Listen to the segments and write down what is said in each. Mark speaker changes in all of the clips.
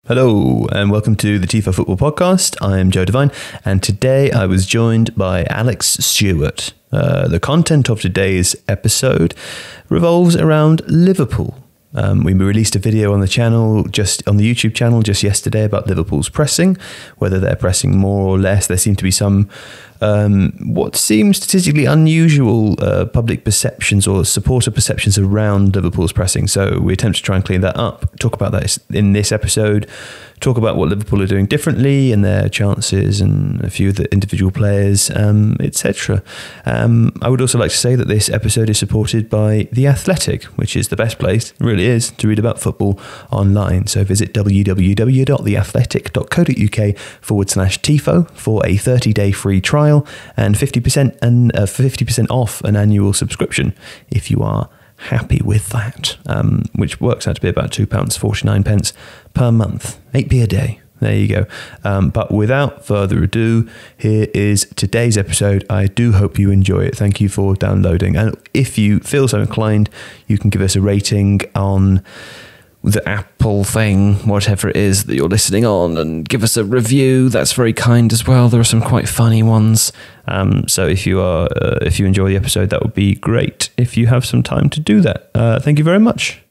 Speaker 1: Hello and welcome to the Tifo Football Podcast. I am Joe Devine and today I was joined by Alex Stewart. The content of today's episode revolves around Liverpool. We released a video on the channel, just on the YouTube channel just yesterday about Liverpool's pressing, whether they're pressing more or less. There seem to be some what seems statistically unusual public perceptions or supporter perceptions around Liverpool's pressing. So we attempt to try and clean that up, talk about that in this episode, talk about what Liverpool are doing differently and their chances and a few of the individual players, etc. I would also like to say that this episode is supported by The Athletic, which is the best place, it really is, to read about football online. So visit www.theathletic.co.uk/Tifo for a 30-day free trial and 50% off an annual subscription if you are happy with that, which works out to be about £2.49 per month, 8p a day. There you go. But without further ado, here is today's episode. I do hope you enjoy it. Thank you for downloading. And if you feel so inclined, you can give us a rating on the Apple thing, whatever it is that you're listening on, and give us a review. That's very kind as well. There are some quite funny ones. So if you enjoy the episode, that would be great if you have some time to do that. Thank you very much.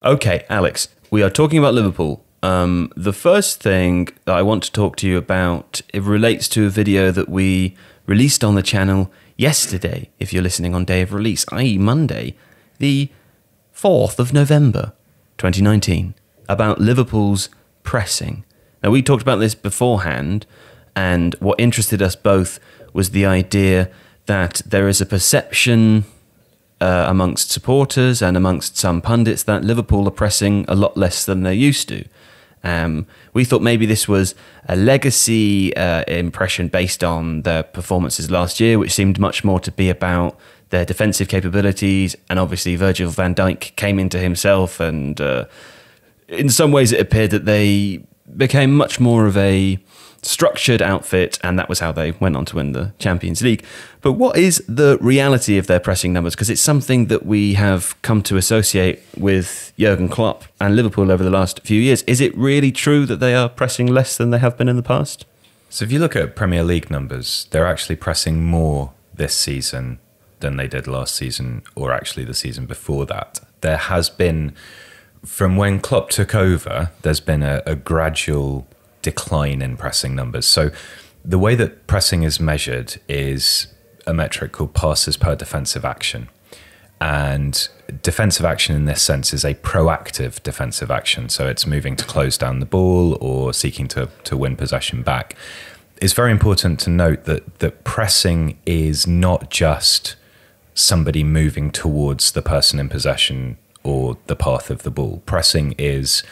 Speaker 1: Okay, Alex, we are talking about Liverpool. The first thing that I want to talk to you about, it relates to a video that we released on the channel yesterday, if you're listening on day of release, i.e. Monday, the 4th of November, 2019, about Liverpool's pressing. Now, we talked about this beforehand, and what interested us both was the idea that there is a perception amongst supporters and amongst some pundits that Liverpool are pressing a lot less than they used to. We thought maybe this was a legacy impression based on their performances last year, which seemed much more to be about their defensive capabilities, and obviously Virgil van Dijk came into himself, and in some ways it appeared that they became much more of a structured outfit, and that was how they went on to win the Champions League. But what is the reality of their pressing numbers? Because it's something that we have come to associate with Jurgen Klopp and Liverpool over the last few years. Is it really true that they are pressing less than they have been in the past?
Speaker 2: So if you look at Premier League numbers, they're actually pressing more this season than they did last season, or actually the season before that. There has been, from when Klopp took over, there's been a gradual decline in pressing numbers. So the way that pressing is measured is a metric called passes per defensive action. And defensive action in this sense is a proactive defensive action. So it's moving to close down the ball or seeking to win possession back. It's very important to note that pressing is not just somebody moving towards the person in possession or the path of the ball. Pressing is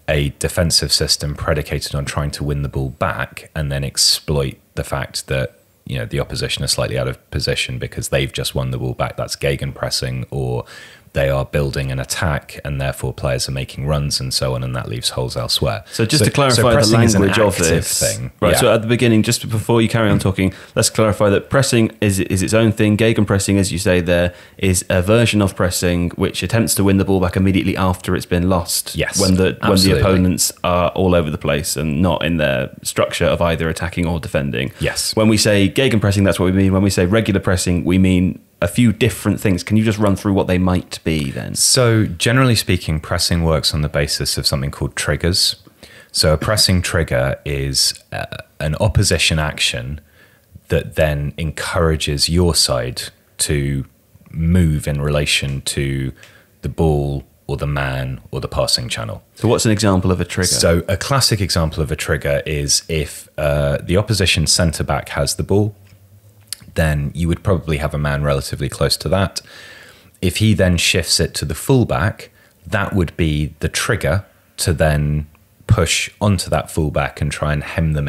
Speaker 2: a defensive system predicated on trying to win the ball back and then exploit the fact that, you know, the opposition are slightly out of position because they've just won the ball back. That's gegenpressing, or they are building an attack and therefore players are making runs and so on, and that leaves holes elsewhere.
Speaker 1: So just to clarify the language of this
Speaker 2: thing.
Speaker 1: Right,
Speaker 2: yeah.
Speaker 1: So at the beginning, just before you carry on talking, let's clarify that pressing is its own thing. Gegenpressing, as you say there, is a version of pressing which attempts to win the ball back immediately after it's been lost.
Speaker 2: Yes,
Speaker 1: when the opponents are all over the place and not in their structure of either attacking or defending.
Speaker 2: Yes.
Speaker 1: When we say gegenpressing, that's what we mean. When we say regular pressing, we mean a few different things. Can you just run through what they might be then?
Speaker 2: So generally speaking, pressing works on the basis of something called triggers. So a pressing trigger is an opposition action that then encourages your side to move in relation to the ball or the man or the passing channel.
Speaker 1: So what's an example of a trigger?
Speaker 2: So a classic example of a trigger is if the opposition centre-back has the ball, then you would probably have a man relatively close to that. If he then shifts it to the fullback, that would be the trigger to then push onto that fullback and try and hem them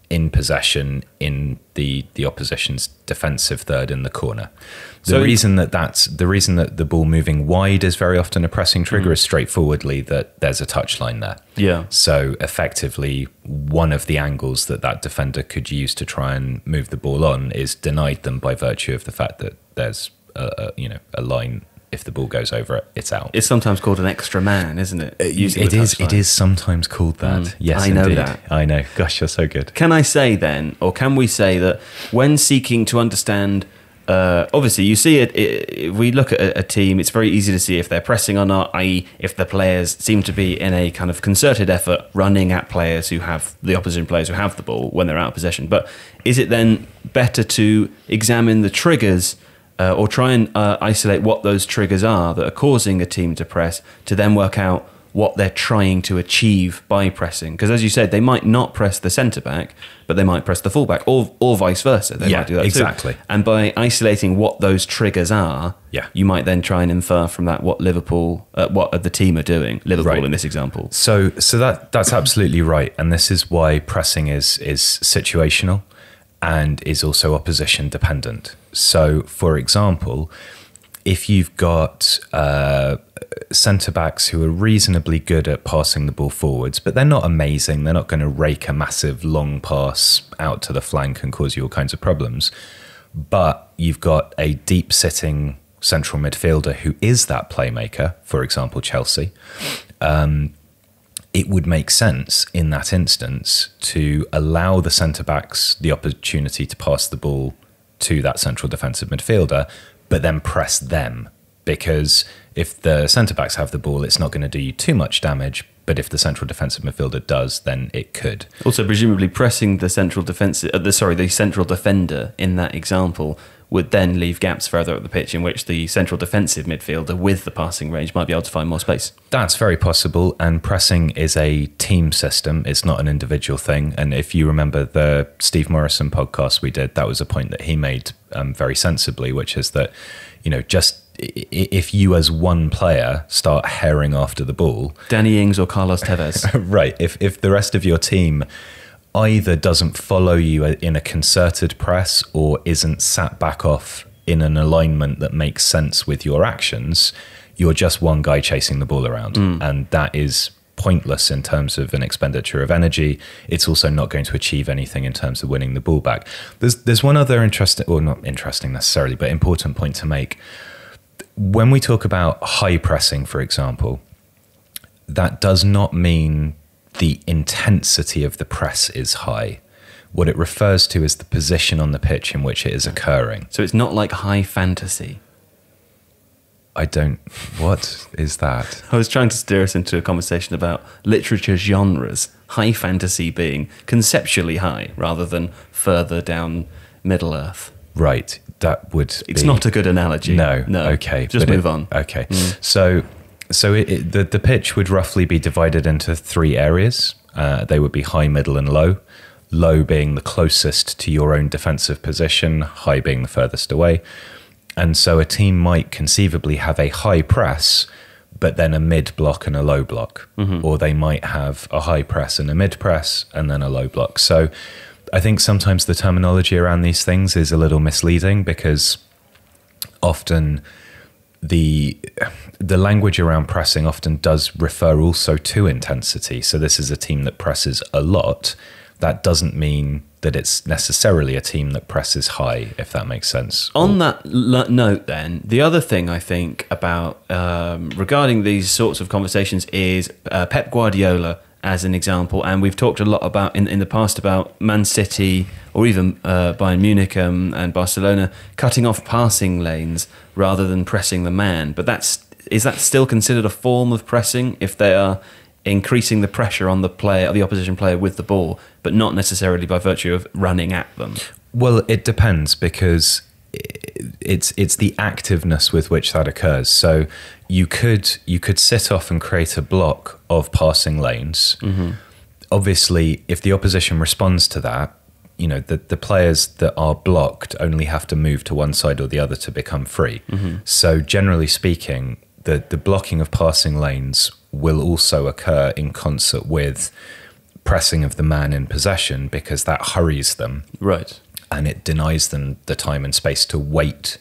Speaker 2: in possession in the opposition's defensive third in the corner. The reason that the ball moving wide is very often a pressing trigger is straightforwardly that there's a touchline there.
Speaker 1: Yeah.
Speaker 2: So effectively, one of the angles that defender could use to try and move the ball on is denied them by virtue of the fact that there's a line if the ball goes over it, it's out.
Speaker 1: It's sometimes called an extra man, isn't it?
Speaker 2: It is sometimes called that. Yes,
Speaker 1: I know
Speaker 2: indeed.
Speaker 1: that.
Speaker 2: I know. Gosh, you're so good.
Speaker 1: Can I say then, or can we say that when seeking to understand, obviously you see it, if we look at a team, it's very easy to see if they're pressing or not, i.e. if the players seem to be in a kind of concerted effort running at players who have, the opposition players who have the ball when they're out of possession. But is it then better to examine the triggers or try and isolate what those triggers are that are causing a team to press, to then work out what they're trying to achieve by pressing? Because as you said, they might not press the centre-back, but they might press the full-back, or vice versa. They might do that
Speaker 2: exactly.
Speaker 1: too. And by isolating what those triggers are, you might then try and infer from that what what the team are doing, Liverpool in this example.
Speaker 2: So that's absolutely right. And this is why pressing is situational and is also opposition dependent. So, for example, if you've got centre-backs who are reasonably good at passing the ball forwards, but they're not amazing, they're not going to rake a massive long pass out to the flank and cause you all kinds of problems, but you've got a deep-sitting central midfielder who is that playmaker, for example, Chelsea, it would make sense in that instance to allow the centre-backs the opportunity to pass the ball to that central defensive midfielder, but then press them. Because if the centre-backs have the ball, it's not going to do you too much damage, but if the central defensive midfielder does, then it could.
Speaker 1: Also, presumably pressing the central the central defender in that example would then leave gaps further up the pitch in which the central defensive midfielder with the passing range might be able to find more space.
Speaker 2: That's very possible, and pressing is a team system. It's not an individual thing. And if you remember the Steve Morrison podcast we did, that was a point that he made very sensibly, which is that, just if you as one player start herring after the ball...
Speaker 1: Danny Ings or Carlos Tevez.
Speaker 2: Right. If the rest of your team either doesn't follow you in a concerted press or isn't sat back off in an alignment that makes sense with your actions, you're just one guy chasing the ball around. And that is pointless in terms of an expenditure of energy. It's also not going to achieve anything in terms of winning the ball back. There's one other interesting, or not interesting necessarily, but important point to make. When we talk about high pressing, for example, that does not mean the intensity of the press is high. What it refers to is the position on the pitch in which it is occurring.
Speaker 1: So it's not like high fantasy.
Speaker 2: What is that?
Speaker 1: I was trying to steer us into a conversation about literature genres, high fantasy being conceptually high rather than further down Middle Earth.
Speaker 2: Right, that would
Speaker 1: It's not a good analogy.
Speaker 2: No,
Speaker 1: okay. Just move on.
Speaker 2: Okay, So the pitch would roughly be divided into three areas. They would be high, middle, and low. Low being the closest to your own defensive position, high being the furthest away. And so a team might conceivably have a high press, but then a mid block and a low block. Or they might have a high press and a mid press and then a low block. So I think sometimes the terminology around these things is a little misleading, because often the language around pressing often does refer also to intensity. So this is a team that presses a lot. That doesn't mean that it's necessarily a team that presses high, if that makes sense.
Speaker 1: On that note then, the other thing I think about regarding these sorts of conversations is Pep Guardiola as an example, and we've talked a lot about in the past about Man City or even Bayern Munich and Barcelona cutting off passing lanes rather than pressing the man. But is that still considered a form of pressing if they are increasing the pressure on the opposition player with the ball, but not necessarily by virtue of running at them?
Speaker 2: Well, it depends, because it's the activeness with which that occurs. So you could sit off and create a block of passing lanes. Obviously, if the opposition responds to that, the players that are blocked only have to move to one side or the other to become free. So generally speaking, the blocking of passing lanes will also occur in concert with pressing of the man in possession, because that hurries them.
Speaker 1: Right.
Speaker 2: And it denies them the time and space to wait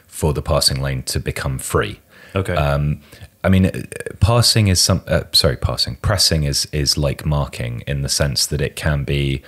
Speaker 2: for the passing lane to become free.
Speaker 1: Okay.
Speaker 2: Pressing is like marking, in the sense that it can be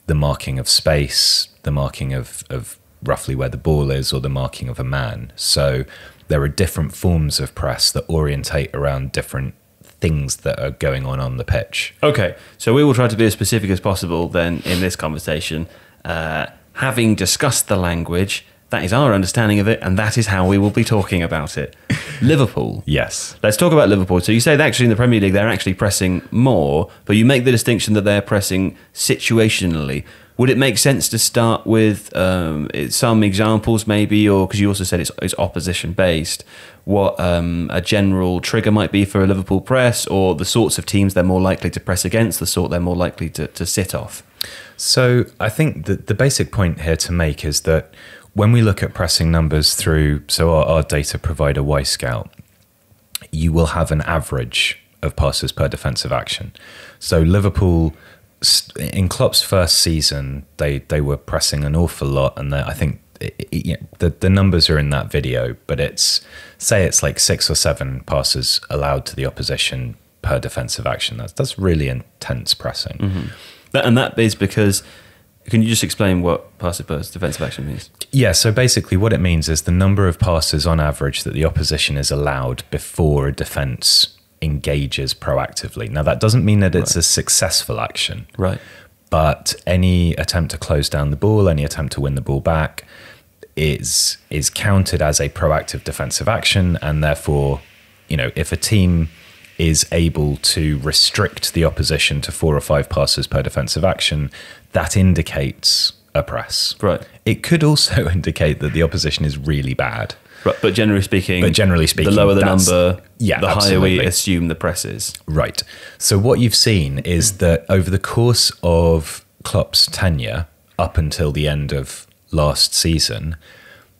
Speaker 2: the marking of space, the marking of roughly where the ball is, or the marking of a man. So there are different forms of press that orientate around different things that are going on the pitch.
Speaker 1: Okay, so we will try to be as specific as possible then in this conversation. Having discussed the language, that is our understanding of it, and that is how we will be talking about it. Liverpool.
Speaker 2: Yes.
Speaker 1: Let's talk about Liverpool. So you say that actually in the Premier League they're actually pressing more, but you make the distinction that they're pressing situationally. Would it make sense to start with some examples maybe, or because you also said it's opposition based, what a general trigger might be for a Liverpool press, or the sorts of teams they're more likely to press against, the sort they're more likely to sit off?
Speaker 2: So I think that the basic point here to make is that when we look at pressing numbers through, so our data provider Y-Scout, you will have an average of passes per defensive action. So Liverpool, in Klopp's first season, they were pressing an awful lot, and I think the numbers are in that video, but it's like 6 or 7 passes allowed to the opposition per defensive action. That's really intense pressing.
Speaker 1: Mm-hmm. And that is because, can you just explain what passes per defensive action means?
Speaker 2: Yeah, so basically what it means is the number of passes on average that the opposition is allowed before a defence engages proactively. Now, that doesn't mean that it's a successful action.
Speaker 1: Right.
Speaker 2: But any attempt to close down the ball, any attempt to win the ball back is counted as a proactive defensive action, and therefore, if a team is able to restrict the opposition to 4 or 5 passes per defensive action, that indicates a press.
Speaker 1: Right.
Speaker 2: It could also indicate that the opposition is really bad.
Speaker 1: Right, but generally speaking, the lower the number, the
Speaker 2: absolutely.
Speaker 1: higher we assume the press is.
Speaker 2: Right. So what you've seen is that over the course of Klopp's tenure, up until the end of last season,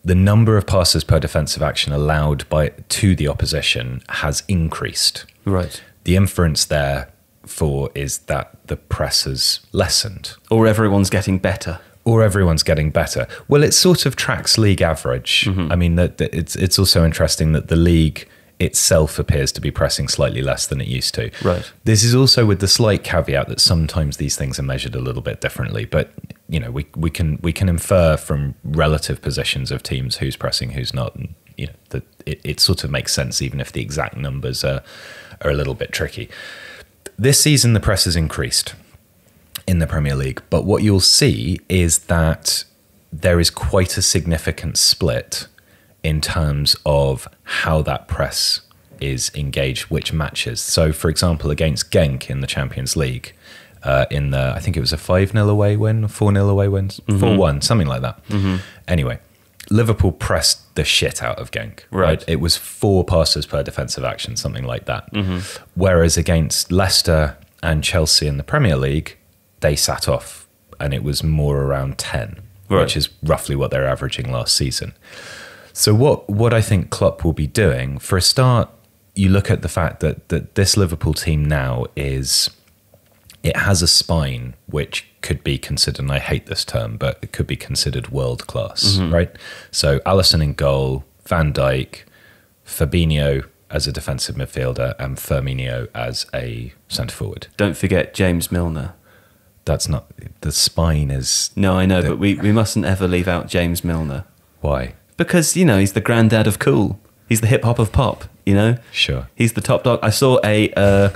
Speaker 2: the number of passes per defensive action allowed to the opposition has increased.
Speaker 1: Right.
Speaker 2: The inference therefore is that the press has lessened.
Speaker 1: Or everyone's getting better.
Speaker 2: Well, it sort of tracks league average. Mm-hmm. I mean, it's also interesting that the league itself appears to be pressing slightly less than it used to.
Speaker 1: Right.
Speaker 2: This is also with the slight caveat that sometimes these things are measured a little bit differently. But we can infer from relative positions of teams who's pressing, who's not. And, that it sort of makes sense, even if the exact numbers are a little bit tricky. This season, the press has increased in the Premier League, but what you'll see is that there is quite a significant split in terms of how that press is engaged, which matches. So, for example, against Genk in the Champions League, I think it was a 5-0 away win, 4-0 away win, 4-1, something like that. Mm-hmm. Anyway, Liverpool pressed the shit out of Genk. Right. It was 4 passes per defensive action, something like that. Mm-hmm. Whereas against Leicester and Chelsea in the Premier League, they sat off, and it was more around 10, which is roughly what they're averaging last season. So what I think Klopp will be doing, for a start, you look at the fact that this Liverpool team now it has a spine which could be considered, and I hate this term, but it could be considered world class, right? So Alisson in goal, Van Dijk, Fabinho as a defensive midfielder, and Firmino as a centre forward.
Speaker 1: Don't forget James Milner.
Speaker 2: That's not, the spine is...
Speaker 1: No, I know, but we mustn't ever leave out James Milner.
Speaker 2: Why?
Speaker 1: Because, he's the granddad of cool. He's the hip-hop of pop,
Speaker 2: Sure.
Speaker 1: He's the top dog. I saw a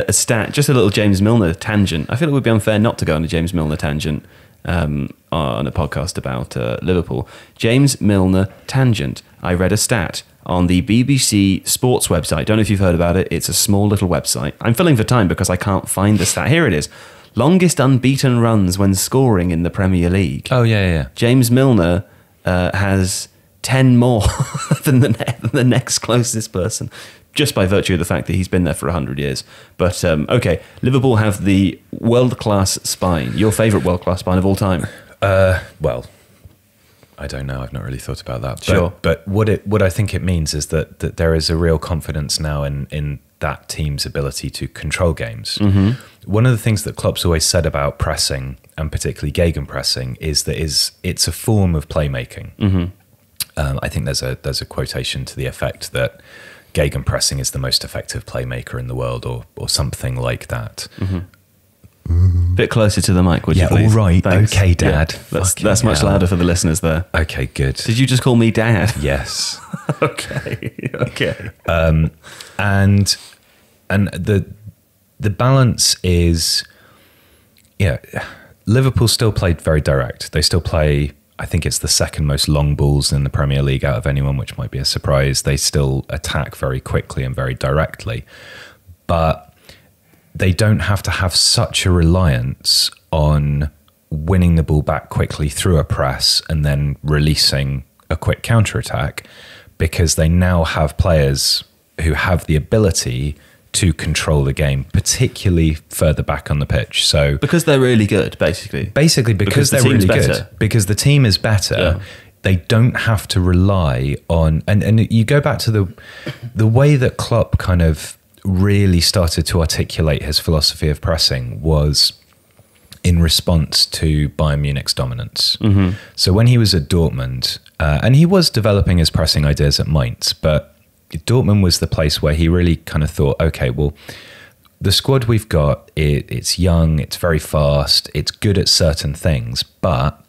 Speaker 1: stat, just a little James Milner tangent. I feel it would be unfair not to go on a James Milner tangent on a podcast about Liverpool. James Milner tangent. I read a stat on the BBC Sports website. Don't know if you've heard about it. It's a small little website. I'm filling for time because I can't find the stat. Here it is. Longest unbeaten runs when scoring in the Premier League.
Speaker 2: Oh, yeah.
Speaker 1: James Milner has 10 more than the next closest person, just by virtue of the fact that he's been there for 100 years. But, okay, Liverpool have the world-class spine. Your favourite world-class spine of all time?
Speaker 2: Well, I don't know. I've not really thought about that.
Speaker 1: Sure.
Speaker 2: But what I think it means is that there is a real confidence now in that team's ability to control games. Mm-hmm. One of the things that Klopp's always said about pressing, and particularly gegenpressing, is that it's a form of playmaking. Mm-hmm. I think there's a quotation to the effect that gegenpressing is the most effective playmaker in the world, or something like that.
Speaker 1: Mm-hmm. Bit closer to the mic, would you please?
Speaker 2: Yeah, all right.
Speaker 1: Thanks.
Speaker 2: Okay, Dad.
Speaker 1: Yeah, that's much louder for the listeners there.
Speaker 2: Okay, good.
Speaker 1: Did you just call me Dad?
Speaker 2: Yes.
Speaker 1: Okay.
Speaker 2: And the balance is, Liverpool still played very direct. They still play, I think it's the second most long balls in the Premier League out of anyone, which might be a surprise. They still attack very quickly and very directly. But they don't have to have such a reliance on winning the ball back quickly through a press and then releasing a quick counter-attack, because they now have players who have the ability to control the game, particularly further back on the pitch. So
Speaker 1: because they're really good, basically
Speaker 2: because they're really good, because the team is better.
Speaker 1: Yeah.
Speaker 2: They don't have to rely on, and you go back to the way that Klopp kind of really started to articulate his philosophy of pressing was in response to Bayern Munich's dominance. Mm-hmm. So when he was at Dortmund, and he was developing his pressing ideas at Mainz, but Dortmund was the place where he really kind of thought, okay, well, the squad we've got, it's young, it's very fast, it's good at certain things, but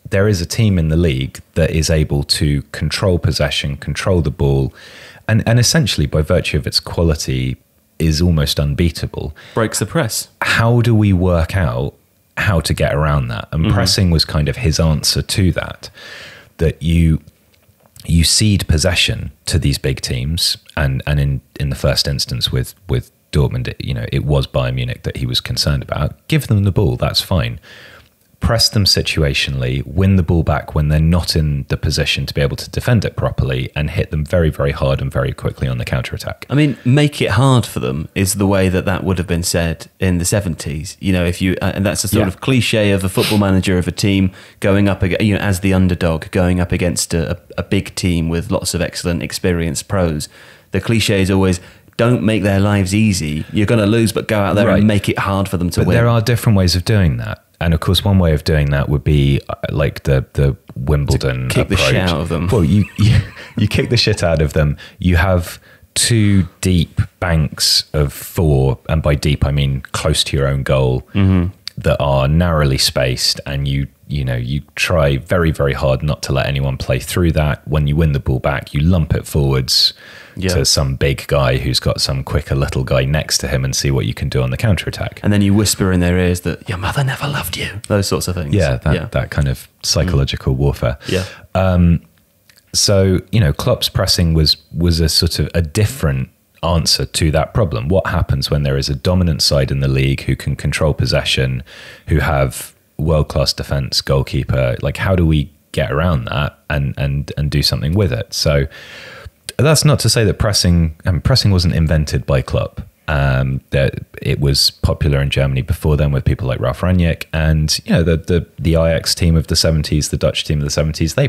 Speaker 2: there is a team in the league that is able to control possession, control the ball, and essentially by virtue of its quality is almost unbeatable.
Speaker 1: Breaks the press.
Speaker 2: How do we work out how to get around that? And pressing was kind of his answer to that you cede possession to these big teams, and in the first instance with Dortmund, it was Bayern Munich that he was concerned about. Give them the ball, that's fine. Press them situationally, win the ball back when they're not in the position to be able to defend it properly, and hit them very, very hard and very quickly on the counter-attack.
Speaker 1: I mean, make it hard for them is the way that would have been said in the 70s. If you, and that's a sort of cliche of a football manager of a team going up, as the underdog, going up against a big team with lots of excellent, experienced pros. The cliche is always, don't make their lives easy. You're going to lose, but go out there and make it hard for them to win.
Speaker 2: There are different ways of doing that. And of course, one way of doing that would be like the Wimbledon
Speaker 1: kick
Speaker 2: approach.
Speaker 1: The shit out of them.
Speaker 2: Well, you kick the shit out of them. You have two deep banks of four, and by deep I mean close to your own goal, that are narrowly spaced, and you try very, very hard not to let anyone play through that. When you win the ball back, you lump it forwards to some big guy who's got some quicker little guy next to him, and see what you can do on the counter-attack.
Speaker 1: And then you whisper in their ears that your mother never loved you. Those sorts of things.
Speaker 2: That kind of psychological warfare.
Speaker 1: Yeah.
Speaker 2: So, Klopp's pressing was a sort of a different answer to that problem. What happens when there is a dominant side in the league who can control possession, who have world-class defense, goalkeeper? Like, how do we get around that and do something with it? So that's not to say that pressing wasn't invented by Klopp. That it was popular in Germany before then with people like Ralf Rangnick, and the Ajax team of the 70s, the Dutch team of the 70s, they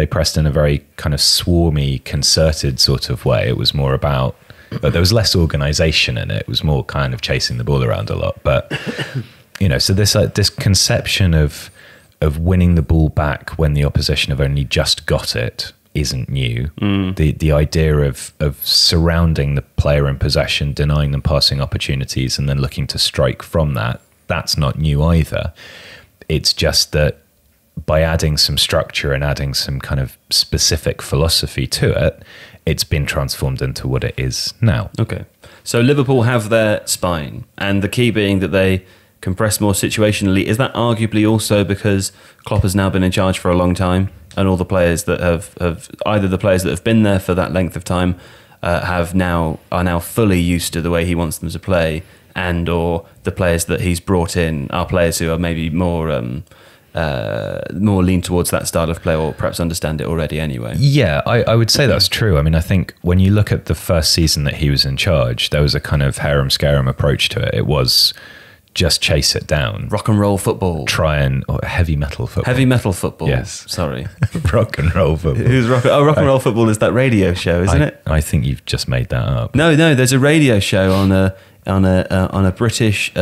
Speaker 2: pressed in a very kind of swarmy, concerted sort of way. It was more about, but there was less organization in it. It was more kind of chasing the ball around a lot. But so this conception of winning the ball back when the opposition have only just got it isn't new. The idea of surrounding the player in possession, denying them passing opportunities, and then looking to strike from that's not new either. It's just that by adding some structure and adding some kind of specific philosophy to it, it's been transformed into what it is now.
Speaker 1: Okay. So Liverpool have their spine, and the key being that they compress more situationally. Is that arguably also because Klopp has now been in charge for a long time, and all the players that have either the players that have been there for that length of time are now fully used to the way he wants them to play, and or the players that he's brought in are players who are maybe more lean towards that style of play, or perhaps understand it already anyway?
Speaker 2: Yeah, I would say that's true. I mean, I think when you look at the first season that he was in charge, there was a kind of harem-scarum approach to it. It was just chase it down.
Speaker 1: Rock and roll football.
Speaker 2: Heavy metal football.
Speaker 1: Heavy metal football.
Speaker 2: Yes.
Speaker 1: Sorry.
Speaker 2: Rock and roll football.
Speaker 1: Rock and roll football is that radio show, isn't it?
Speaker 2: I think you've just made that up.
Speaker 1: No, there's a radio show on a British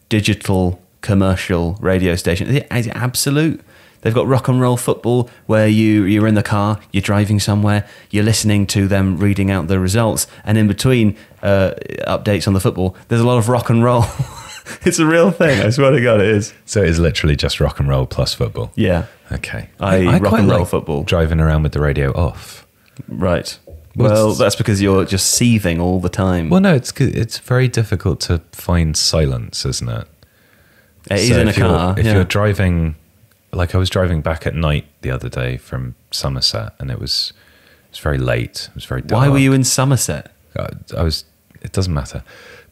Speaker 1: digital commercial radio station. Is it Absolute? They've got rock and roll football where you're in the car, you're driving somewhere, you're listening to them reading out the results, and in between updates on the football, there's a lot of rock and roll. It's a real thing. I swear to God, it is.
Speaker 2: So it is literally just rock and roll plus football.
Speaker 1: Yeah.
Speaker 2: Okay.
Speaker 1: I rock and roll football.
Speaker 2: Driving around with the radio off.
Speaker 1: Right. Well, that's because you're just seething all the time.
Speaker 2: Well, no, it's very difficult to find silence, isn't it?
Speaker 1: It is in a car.
Speaker 2: If you're driving, like I was driving back at night the other day from Somerset, and it was very late. It was very dark.
Speaker 1: Why were you in Somerset?
Speaker 2: I was. It doesn't matter.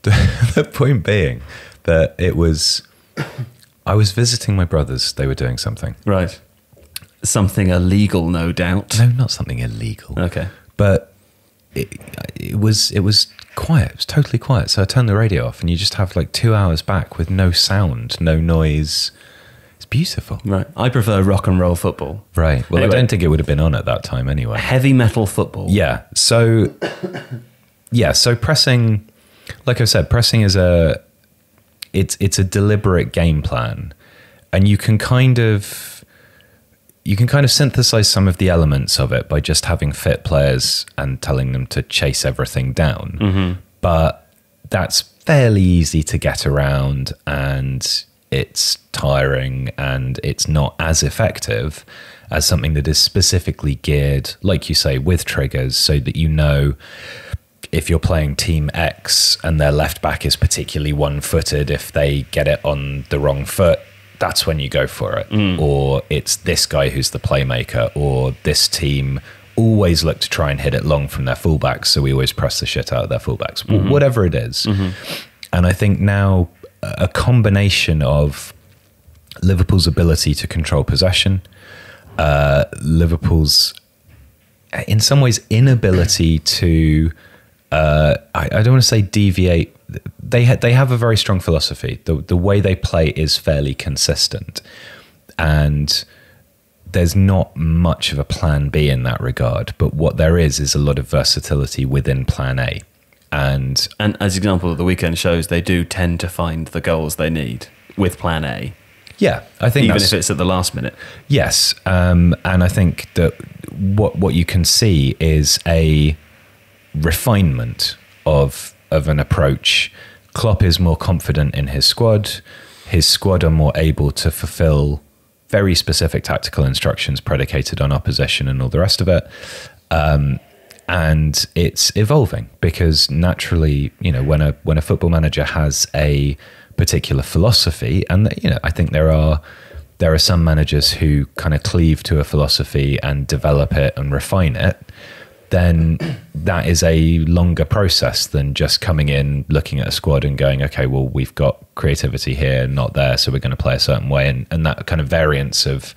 Speaker 2: The point being that I was visiting my brothers. They were doing something.
Speaker 1: Right. Something illegal, no doubt.
Speaker 2: No, not something illegal.
Speaker 1: Okay.
Speaker 2: But it was quiet. It was totally quiet. So I turned the radio off, and you just have like 2 hours back with no sound, no noise. It's beautiful.
Speaker 1: Right. I prefer rock and roll football.
Speaker 2: Right. Well, anyway, I don't think it would have been on at that time anyway.
Speaker 1: Heavy metal football.
Speaker 2: Yeah. So pressing, like I said, pressing is it's a deliberate game plan, and you can kind of synthesize some of the elements of it by just having fit players and telling them to chase everything down. Mm-hmm. But that's fairly easy to get around, and it's tiring, and it's not as effective as something that is specifically geared, like you say, with triggers, so that you know if you're playing Team X and their left back is particularly one-footed, if they get it on the wrong foot, that's when you go for it. Or it's this guy who's the playmaker, or this team always look to try and hit it long from their fullbacks, so we always press the shit out of their fullbacks. Mm-hmm. Whatever it is. Mm-hmm. And I think now a combination of Liverpool's ability to control possession, Liverpool's, in some ways, inability to, I don't want to say deviate. They have a very strong philosophy. The way they play is fairly consistent, and there's not much of a plan B in that regard. But what there is a lot of versatility within plan A. And
Speaker 1: as example of the weekend shows, they do tend to find the goals they need with plan A.
Speaker 2: Yeah, I think
Speaker 1: even if it's at the last minute.
Speaker 2: Yes, and I think that what you can see is a refinement of an approach. Klopp is more confident in his squad. His squad are more able to fulfill very specific tactical instructions predicated on opposition and all the rest of it. And it's evolving, because naturally, when a football manager has a particular philosophy, and I think there are some managers who kind of cleave to a philosophy and develop it and refine it, then that is a longer process than just coming in, looking at a squad and going, okay, well, we've got creativity here, not there, so we're going to play a certain way. And that kind of variance of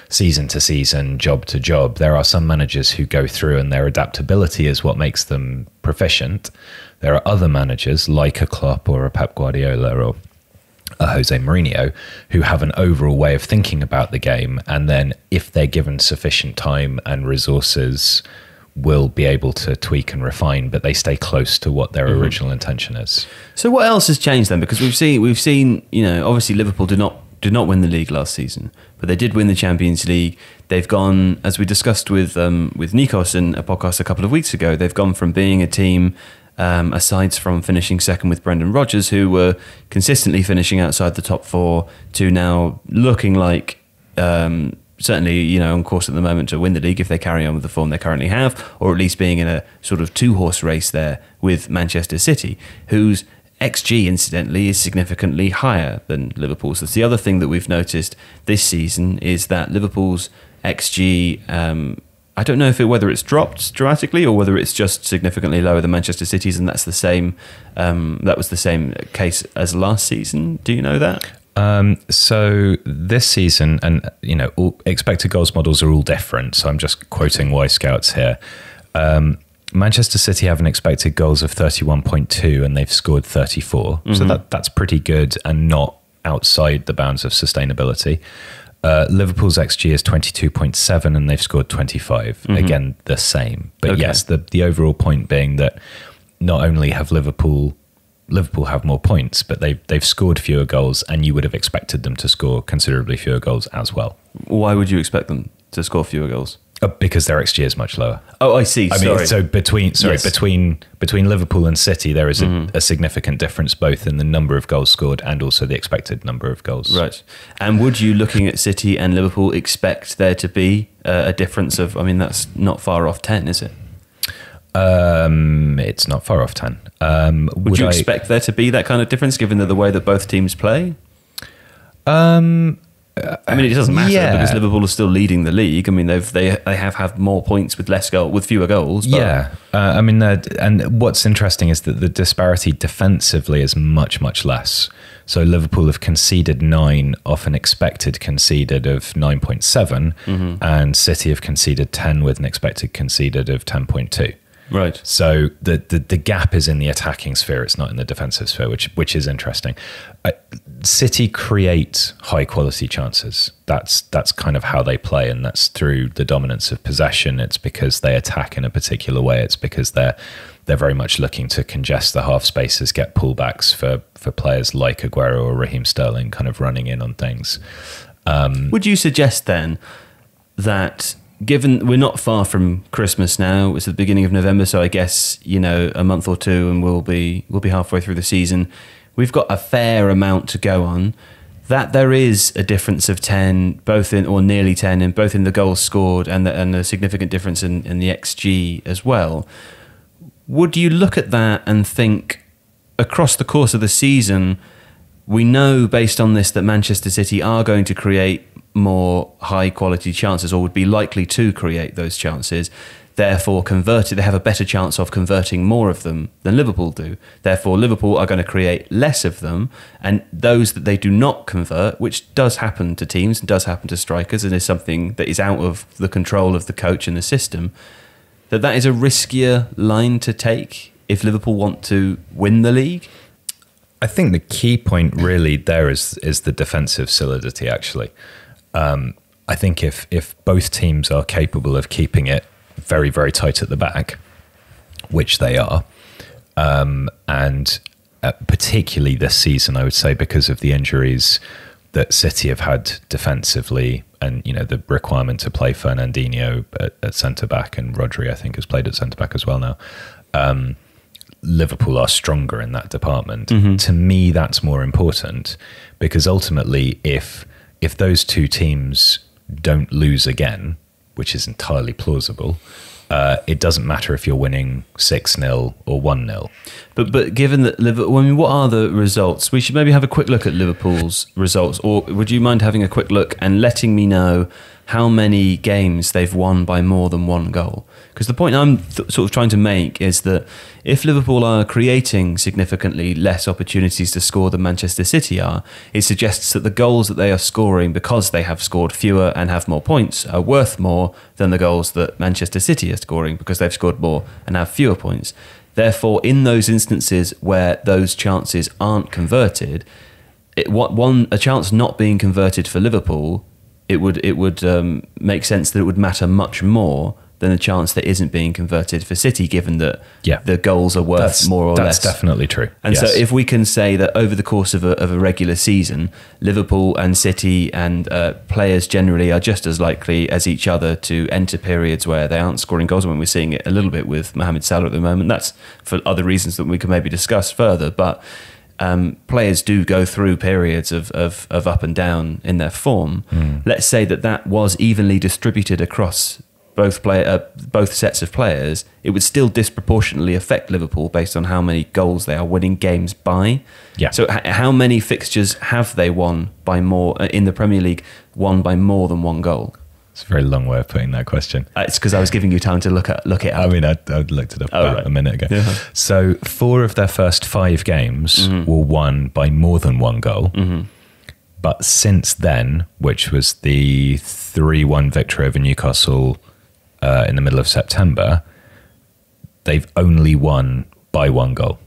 Speaker 2: season to season, job to job, there are some managers who go through and their adaptability is what makes them proficient. There are other managers like a Klopp or a Pep Guardiola or a Jose Mourinho who have an overall way of thinking about the game. And then if they're given sufficient time and resources, will be able to tweak and refine, but they stay close to what their original intention is.
Speaker 1: So what else has changed then? Because we've seen, obviously Liverpool did not win the league last season, but they did win the Champions League. They've gone, as we discussed with Nikos in a podcast a couple of weeks ago, they've gone from being a team, aside from finishing second with Brendan Rodgers, who were consistently finishing outside the top four, to now looking like, certainly, on course at the moment to win the league if they carry on with the form they currently have, or at least being in a sort of two-horse race there with Manchester City, whose XG, incidentally, is significantly higher than Liverpool's. That's the other thing that we've noticed this season, is that Liverpool's XG, I don't know whether it's dropped dramatically or whether it's just significantly lower than Manchester City's, and that's the same. That was the same case as last season. Do you know that?
Speaker 2: So this season, and all expected goals models are all different, so I'm just quoting Y Scouts here. Manchester City have an expected goals of 31.2 and they've scored 34. Mm-hmm. So that's pretty good and not outside the bounds of sustainability. Liverpool's XG is 22.7 and they've scored 25. Mm-hmm. Again, the same. But okay. Yes, the overall point being that not only have Liverpool have more points, but they've scored fewer goals, and you would have expected them to score considerably fewer goals as well.
Speaker 1: Why would you expect them to score fewer goals?
Speaker 2: Because their XG is much lower.
Speaker 1: Oh, I see.
Speaker 2: I mean, so between Liverpool and City, there is a significant difference both in the number of goals scored and also the expected number of goals.
Speaker 1: Right. And would you, looking at City and Liverpool, expect there to be a difference of? I mean, that's not far off 10, is it?
Speaker 2: It's not far off 10.
Speaker 1: Would you expect there to be that kind of difference, given the way that both teams play? I mean, it doesn't matter because Liverpool are still leading the league. I mean, they have had more points with fewer goals. But.
Speaker 2: Yeah, I mean, and what's interesting is that the disparity defensively is much, much less. So Liverpool have conceded 9 off an expected conceded of 9.7, and City have conceded 10 with an expected conceded of 10.2.
Speaker 1: Right.
Speaker 2: So the gap is in the attacking sphere; it's not in the defensive sphere, which is interesting. City create high quality chances. That's kind of how they play, and that's through the dominance of possession. It's because they attack in a particular way. It's because they're very much looking to congest the half spaces, get pullbacks for players like Aguero or Raheem Sterling, kind of running in on things.
Speaker 1: Would you suggest then that? Given we're not far from Christmas now, it's the beginning of November, so I guess a month or two, and we'll be halfway through the season. We've got a fair amount to go on. That there is a difference of 10, or nearly 10, in both in the goals scored and a significant difference in the XG as well. Would you look at that and think, across the course of the season, we know based on this that Manchester City are going to create more high quality chances, or would be likely to create those chances, therefore they have a better chance of converting more of them than Liverpool do. Therefore Liverpool are going to create less of them, and those that they do not convert, which does happen to teams and does happen to strikers and is something that is out of the control of the coach and the system, that is a riskier line to take if Liverpool want to win the league.
Speaker 2: I think the key point really there is the defensive solidity, actually. I think if both teams are capable of keeping it very, very tight at the back, which they are, and particularly this season, I would say, because of the injuries that City have had defensively, and the requirement to play Fernandinho at centre back, and Rodri, I think, has played at centre back as well now. Liverpool are stronger in that department. To me, that's more important, because ultimately, if those two teams don't lose again, which is entirely plausible, it doesn't matter if you're winning 6-0 or 1-0.
Speaker 1: But given that Liverpool, I mean, what are the results? We should maybe have a quick look at Liverpool's results, or would you mind having a quick look and letting me know how many games they've won by more than one goal? Because the point I'm sort of trying to make is that if Liverpool are creating significantly less opportunities to score than Manchester City are, it suggests that the goals that they are scoring, because they have scored fewer and have more points, are worth more than the goals that Manchester City are scoring because they've scored more and have fewer points. Therefore, in those instances where those chances aren't converted, a chance not being converted for Liverpool, it would make sense that it would matter much more than a chance that isn't being converted for City, given that the goals are worth more or less.
Speaker 2: That's definitely true.
Speaker 1: And so if we can say that over the course of a regular season, Liverpool and City and players generally are just as likely as each other to enter periods where they aren't scoring goals. When we're seeing it a little bit with Mohamed Salah at the moment, that's for other reasons that we can maybe discuss further. But players do go through periods of up and down in their form. Let's say that was evenly distributed across both sets of players, it would still disproportionately affect Liverpool based on how many goals they are winning games by.
Speaker 2: Yeah.
Speaker 1: So how many fixtures have they won by more in the Premier League, won by more than one goal?
Speaker 2: It's a very long way of putting that question.
Speaker 1: It's because I was giving you time to look it up.
Speaker 2: I mean, I looked it up about a minute ago. Yeah. So 4 of their first 5 games were won by more than one goal. But since then, which was the 3-1 victory over Newcastle in the middle of September, they've only won by 1 goal.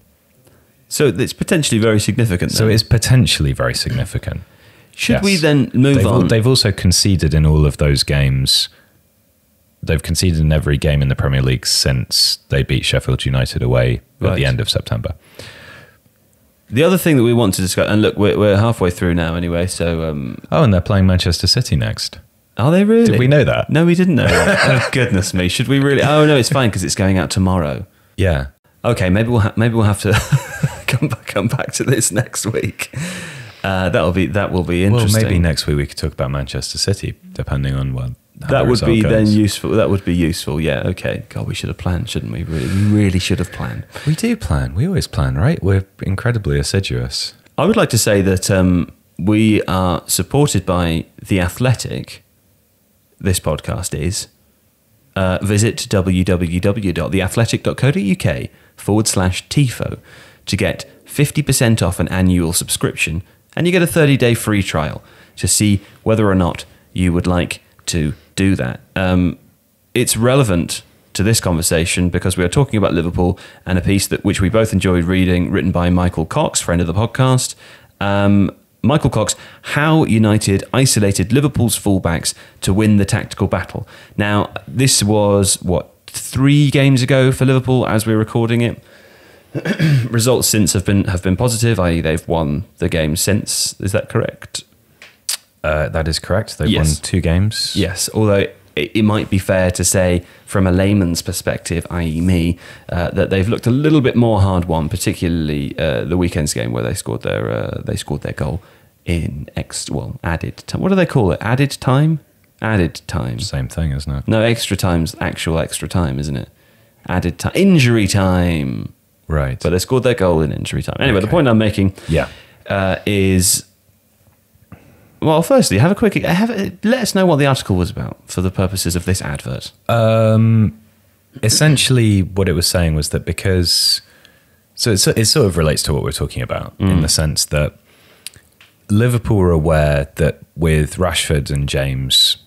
Speaker 1: So it's potentially very significant.
Speaker 2: So it's potentially very significant.
Speaker 1: Should we then move on?
Speaker 2: They've also conceded in all of those games. They've conceded in every game in the Premier League since they beat Sheffield United away at the end of September.
Speaker 1: The other thing that we want to discuss, and look, we're halfway through now anyway, so...
Speaker 2: and they're playing Manchester City next.
Speaker 1: Are they really?
Speaker 2: Did we know that?
Speaker 1: No, we didn't know that. Oh, goodness me. Should we really? Oh, no, it's fine because it's going out tomorrow.
Speaker 2: Yeah.
Speaker 1: Okay, maybe we'll have to come back to this next week. That will be interesting.
Speaker 2: Well, maybe next week we could talk about Manchester City, depending on what.
Speaker 1: That would be then useful. That would be useful. Yeah. Okay. God, we should have planned, shouldn't we? We really should have planned.
Speaker 2: We do plan. We always plan, right? We're incredibly assiduous.
Speaker 1: I would like to say that we are supported by The Athletic. This podcast is. Visit www.theathletic.co.uk/Tifo to get 50% off an annual subscription, and you get a 30-day free trial to see whether or not you would like to do that. It's relevant to this conversation because we are talking about Liverpool and a piece which we both enjoyed reading, written by Michael Cox, friend of the podcast. Michael Cox, how United isolated Liverpool's fullbacks to win the tactical battle. Now, this was, 3 games ago for Liverpool as we're recording it. Results since have been positive, i.e. they've won the game since. Is that correct?
Speaker 2: That is correct. They've won 2 games.
Speaker 1: Yes, although it might be fair to say from a layman's perspective, i.e. me, that they've looked a little bit more hard won, particularly the weekend's game where they scored their goal in added time. What do they call it? Added time? Added time.
Speaker 2: Same thing, isn't it?
Speaker 1: No, extra time's actual extra time, isn't it? Added time. Injury time.
Speaker 2: Right.
Speaker 1: But they scored their goal in injury time. Anyway, The point I'm making is... Well, firstly, let us know what the article was about for the purposes of this advert.
Speaker 2: Essentially, what it was saying was that because... So it sort of relates to what we're talking about in the sense that Liverpool were aware that with Rashford and James,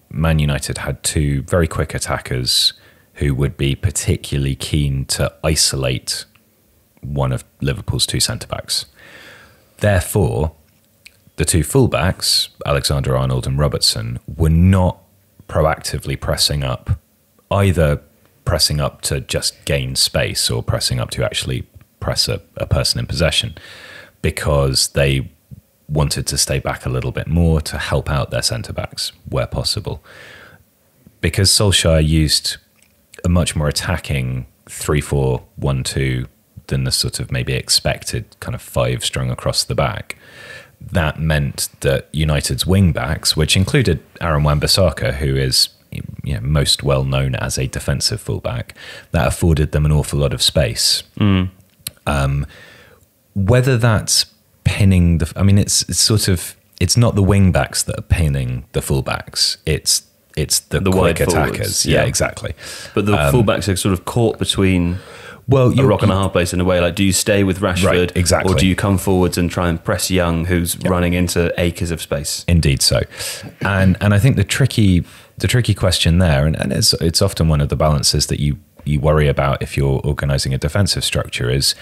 Speaker 2: Man United had 2 very quick attackers who would be particularly keen to isolate one of Liverpool's 2 centre-backs. Therefore, the 2 full-backs, Alexander-Arnold and Robertson, were not proactively pressing up, either pressing up to just gain space or pressing up to actually press a person in possession, because they wanted to stay back a little bit more to help out their centre-backs where possible. Because Solskjaer used a much more attacking 3-4-1-2 than the sort of maybe expected kind of 5 strung across the back, that meant that United's wing-backs, which included Aaron Wan-Bissaka, who is most well known as a defensive fullback, that afforded them an awful lot of space. Whether that's pinning it's not the wing backs that are pinning the fullbacks. It's the quick attackers.
Speaker 1: Forwards,
Speaker 2: yeah, exactly.
Speaker 1: But the fullbacks are sort of caught between a rock and a hard place in a way. Like, do you stay with Rashford,
Speaker 2: right, exactly,
Speaker 1: or do you come forwards and try and press Young, who's running into acres of space?
Speaker 2: Indeed, so. And I think the tricky question there, and it's often one of the balances that you worry about if you're organising a defensive structure is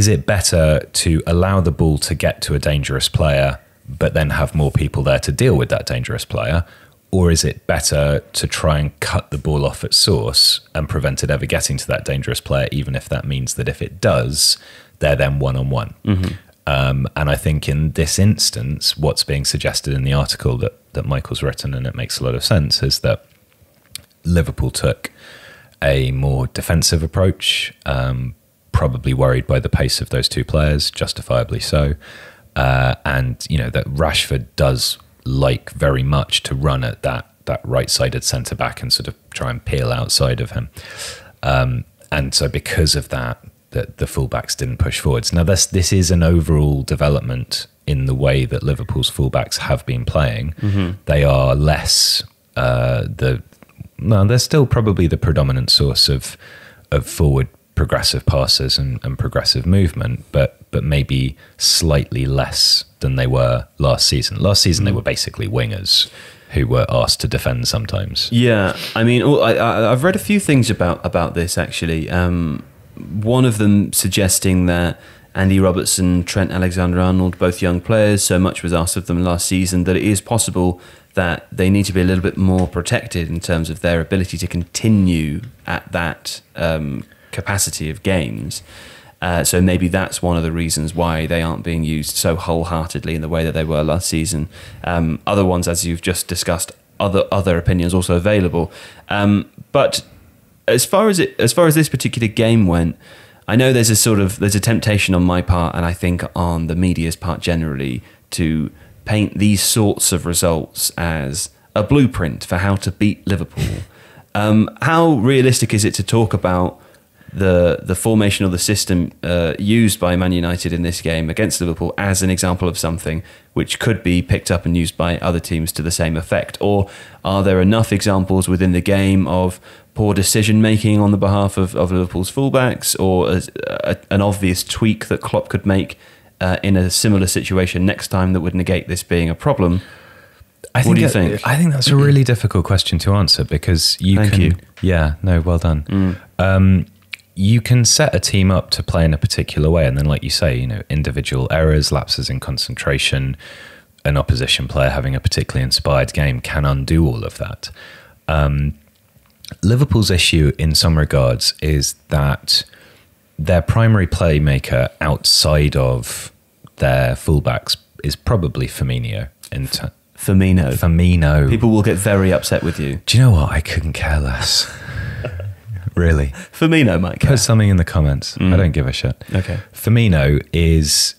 Speaker 2: it better to allow the ball to get to a dangerous player but then have more people there to deal with that dangerous player? Or is it better to try and cut the ball off at source and prevent it ever getting to that dangerous player, even if that means that if it does, they're then one-on-one? And I think in this instance, what's being suggested in the article that Michael's written, and it makes a lot of sense, is that Liverpool took a more defensive approach, probably worried by the pace of those 2 players, justifiably so. And, that Rashford does like very much to run at that right-sided centre-back and sort of try and peel outside of him. And so because of that, the full-backs didn't push forwards. Now, this is an overall development in the way that Liverpool's full-backs have been playing. They are less... they're still probably the predominant source of forward progressive passes and progressive movement, but maybe slightly less than they were last season. Last season, they were basically wingers who were asked to defend sometimes.
Speaker 1: Yeah, I mean, I've read a few things about this, actually. One of them suggesting that Andy Robertson, Trent Alexander-Arnold, both young players, so much was asked of them last season that it is possible that they need to be a little bit more protected in terms of their ability to continue at that capacity of games. So maybe that's one of the reasons why they aren't being used so wholeheartedly in the way that they were last season. Other ones, as you've just discussed, other opinions also available. But as far as this particular game went, I know there's a temptation on my part, and I think on the media's part generally, to paint these sorts of results as a blueprint for how to beat Liverpool. How realistic is it to talk about the formation of the system used by Man United in this game against Liverpool as an example of something which could be picked up and used by other teams to the same effect? Or are there enough examples within the game of poor decision making on the behalf of Liverpool's fullbacks, or an obvious tweak that Klopp could make in a similar situation next time that would negate this being a problem? What do you think?
Speaker 2: I think that's a really difficult question to answer, because
Speaker 1: Thank you.
Speaker 2: Yeah, no, well done. You can set a team up to play in a particular way, and then, like you say, individual errors, lapses in concentration, an opposition player having a particularly inspired game can undo all of that. Liverpool's issue in some regards is that their primary playmaker outside of their fullbacks is probably Firmino. Firmino.
Speaker 1: People will get very upset with you.
Speaker 2: Do you know what? I couldn't care less. Really.
Speaker 1: Firmino might care.
Speaker 2: Put something in the comments. I don't give a shit.
Speaker 1: Okay.
Speaker 2: Firmino is,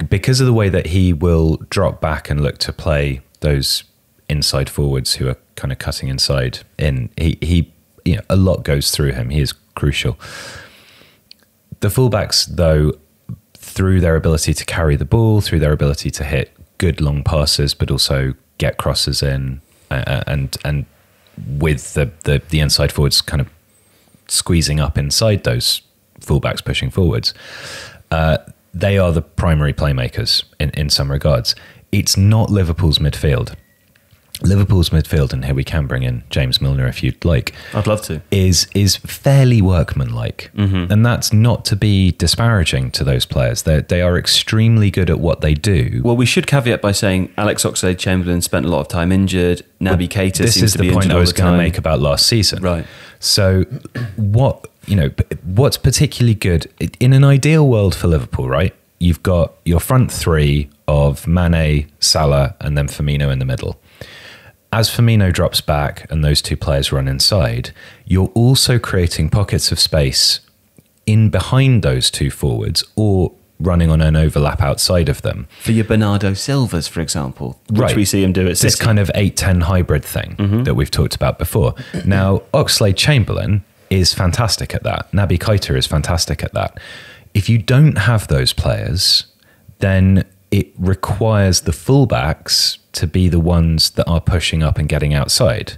Speaker 2: because of the way that he will drop back and look to play those inside forwards who are kind of cutting inside in, he a lot goes through him. He is crucial. The fullbacks, though, through their ability to carry the ball, through their ability to hit good long passes, but also get crosses in, and with the inside forwards kind of squeezing up inside those fullbacks pushing forwards, they are the primary playmakers in some regards. It's not Liverpool's midfield. Liverpool's midfield, and here we can bring in James Milner if you'd like.
Speaker 1: I'd love to.
Speaker 2: Is fairly workmanlike, and that's not to be disparaging to those players. They are extremely good at what they do.
Speaker 1: Well, we should caveat by saying Alex Oxlade-Chamberlain spent a lot of time injured. Naby Keita seems to be injured all the time. This is the point I was going to make
Speaker 2: about last season.
Speaker 1: Right.
Speaker 2: So what's particularly good in an ideal world for Liverpool, right? You've got your front three of Mane, Salah, and then Firmino in the middle. As Firmino drops back and those two players run inside, you're also creating pockets of space in behind those two forwards, or running on an overlap outside of them.
Speaker 1: For your Bernardo Silvas, for example, which we see him do at City.
Speaker 2: This kind of 8-10 hybrid thing that we've talked about before. Now, Oxlade-Chamberlain is fantastic at that. Naby Keita is fantastic at that. If you don't have those players, then it requires the fullbacks to be the ones that are pushing up and getting outside.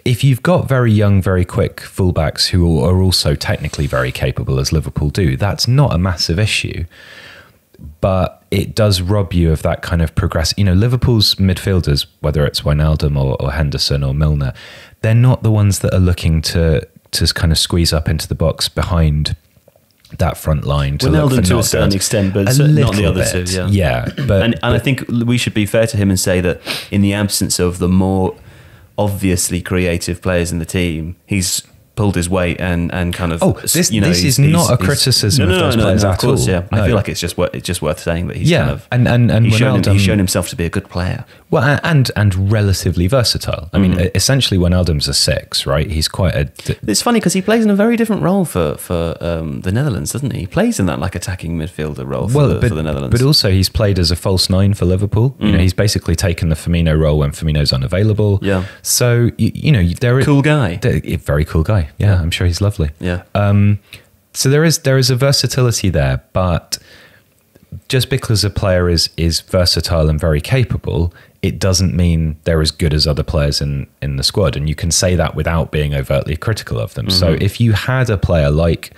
Speaker 2: If you've got very young, very quick fullbacks who are also technically very capable, as Liverpool do, that's not a massive issue. But it does rob you of that kind of progress. Liverpool's midfielders, whether it's Wijnaldum or Henderson or Milner, they're not the ones that are looking to kind of squeeze up into the box behind that front line to look for
Speaker 1: to a certain extent, but not the other two.
Speaker 2: Yeah, but
Speaker 1: and I think we should be fair to him and say that in the absence of the more obviously creative players in the team, he's pulled his weight and kind of.
Speaker 2: This is not a criticism of those players at all.
Speaker 1: Yeah, I feel like it's just worth saying that he's kind of he's shown himself to be a good player.
Speaker 2: Well, and relatively versatile. I mean, essentially, Wijnaldum's a 6, right? He's quite a.
Speaker 1: It's funny because he plays in a very different role for the Netherlands, doesn't he? He plays in that like attacking midfielder role for the Netherlands.
Speaker 2: But also, he's played as a false 9 for Liverpool. He's basically taken the Firmino role when Firmino's unavailable.
Speaker 1: Yeah.
Speaker 2: So there is
Speaker 1: cool guy,
Speaker 2: very cool guy. Yeah, I'm sure he's lovely.
Speaker 1: Yeah.
Speaker 2: So there is a versatility there, but just because a player is versatile and very capable, it doesn't mean they're as good as other players in the squad. And you can say that without being overtly critical of them. So if you had a player like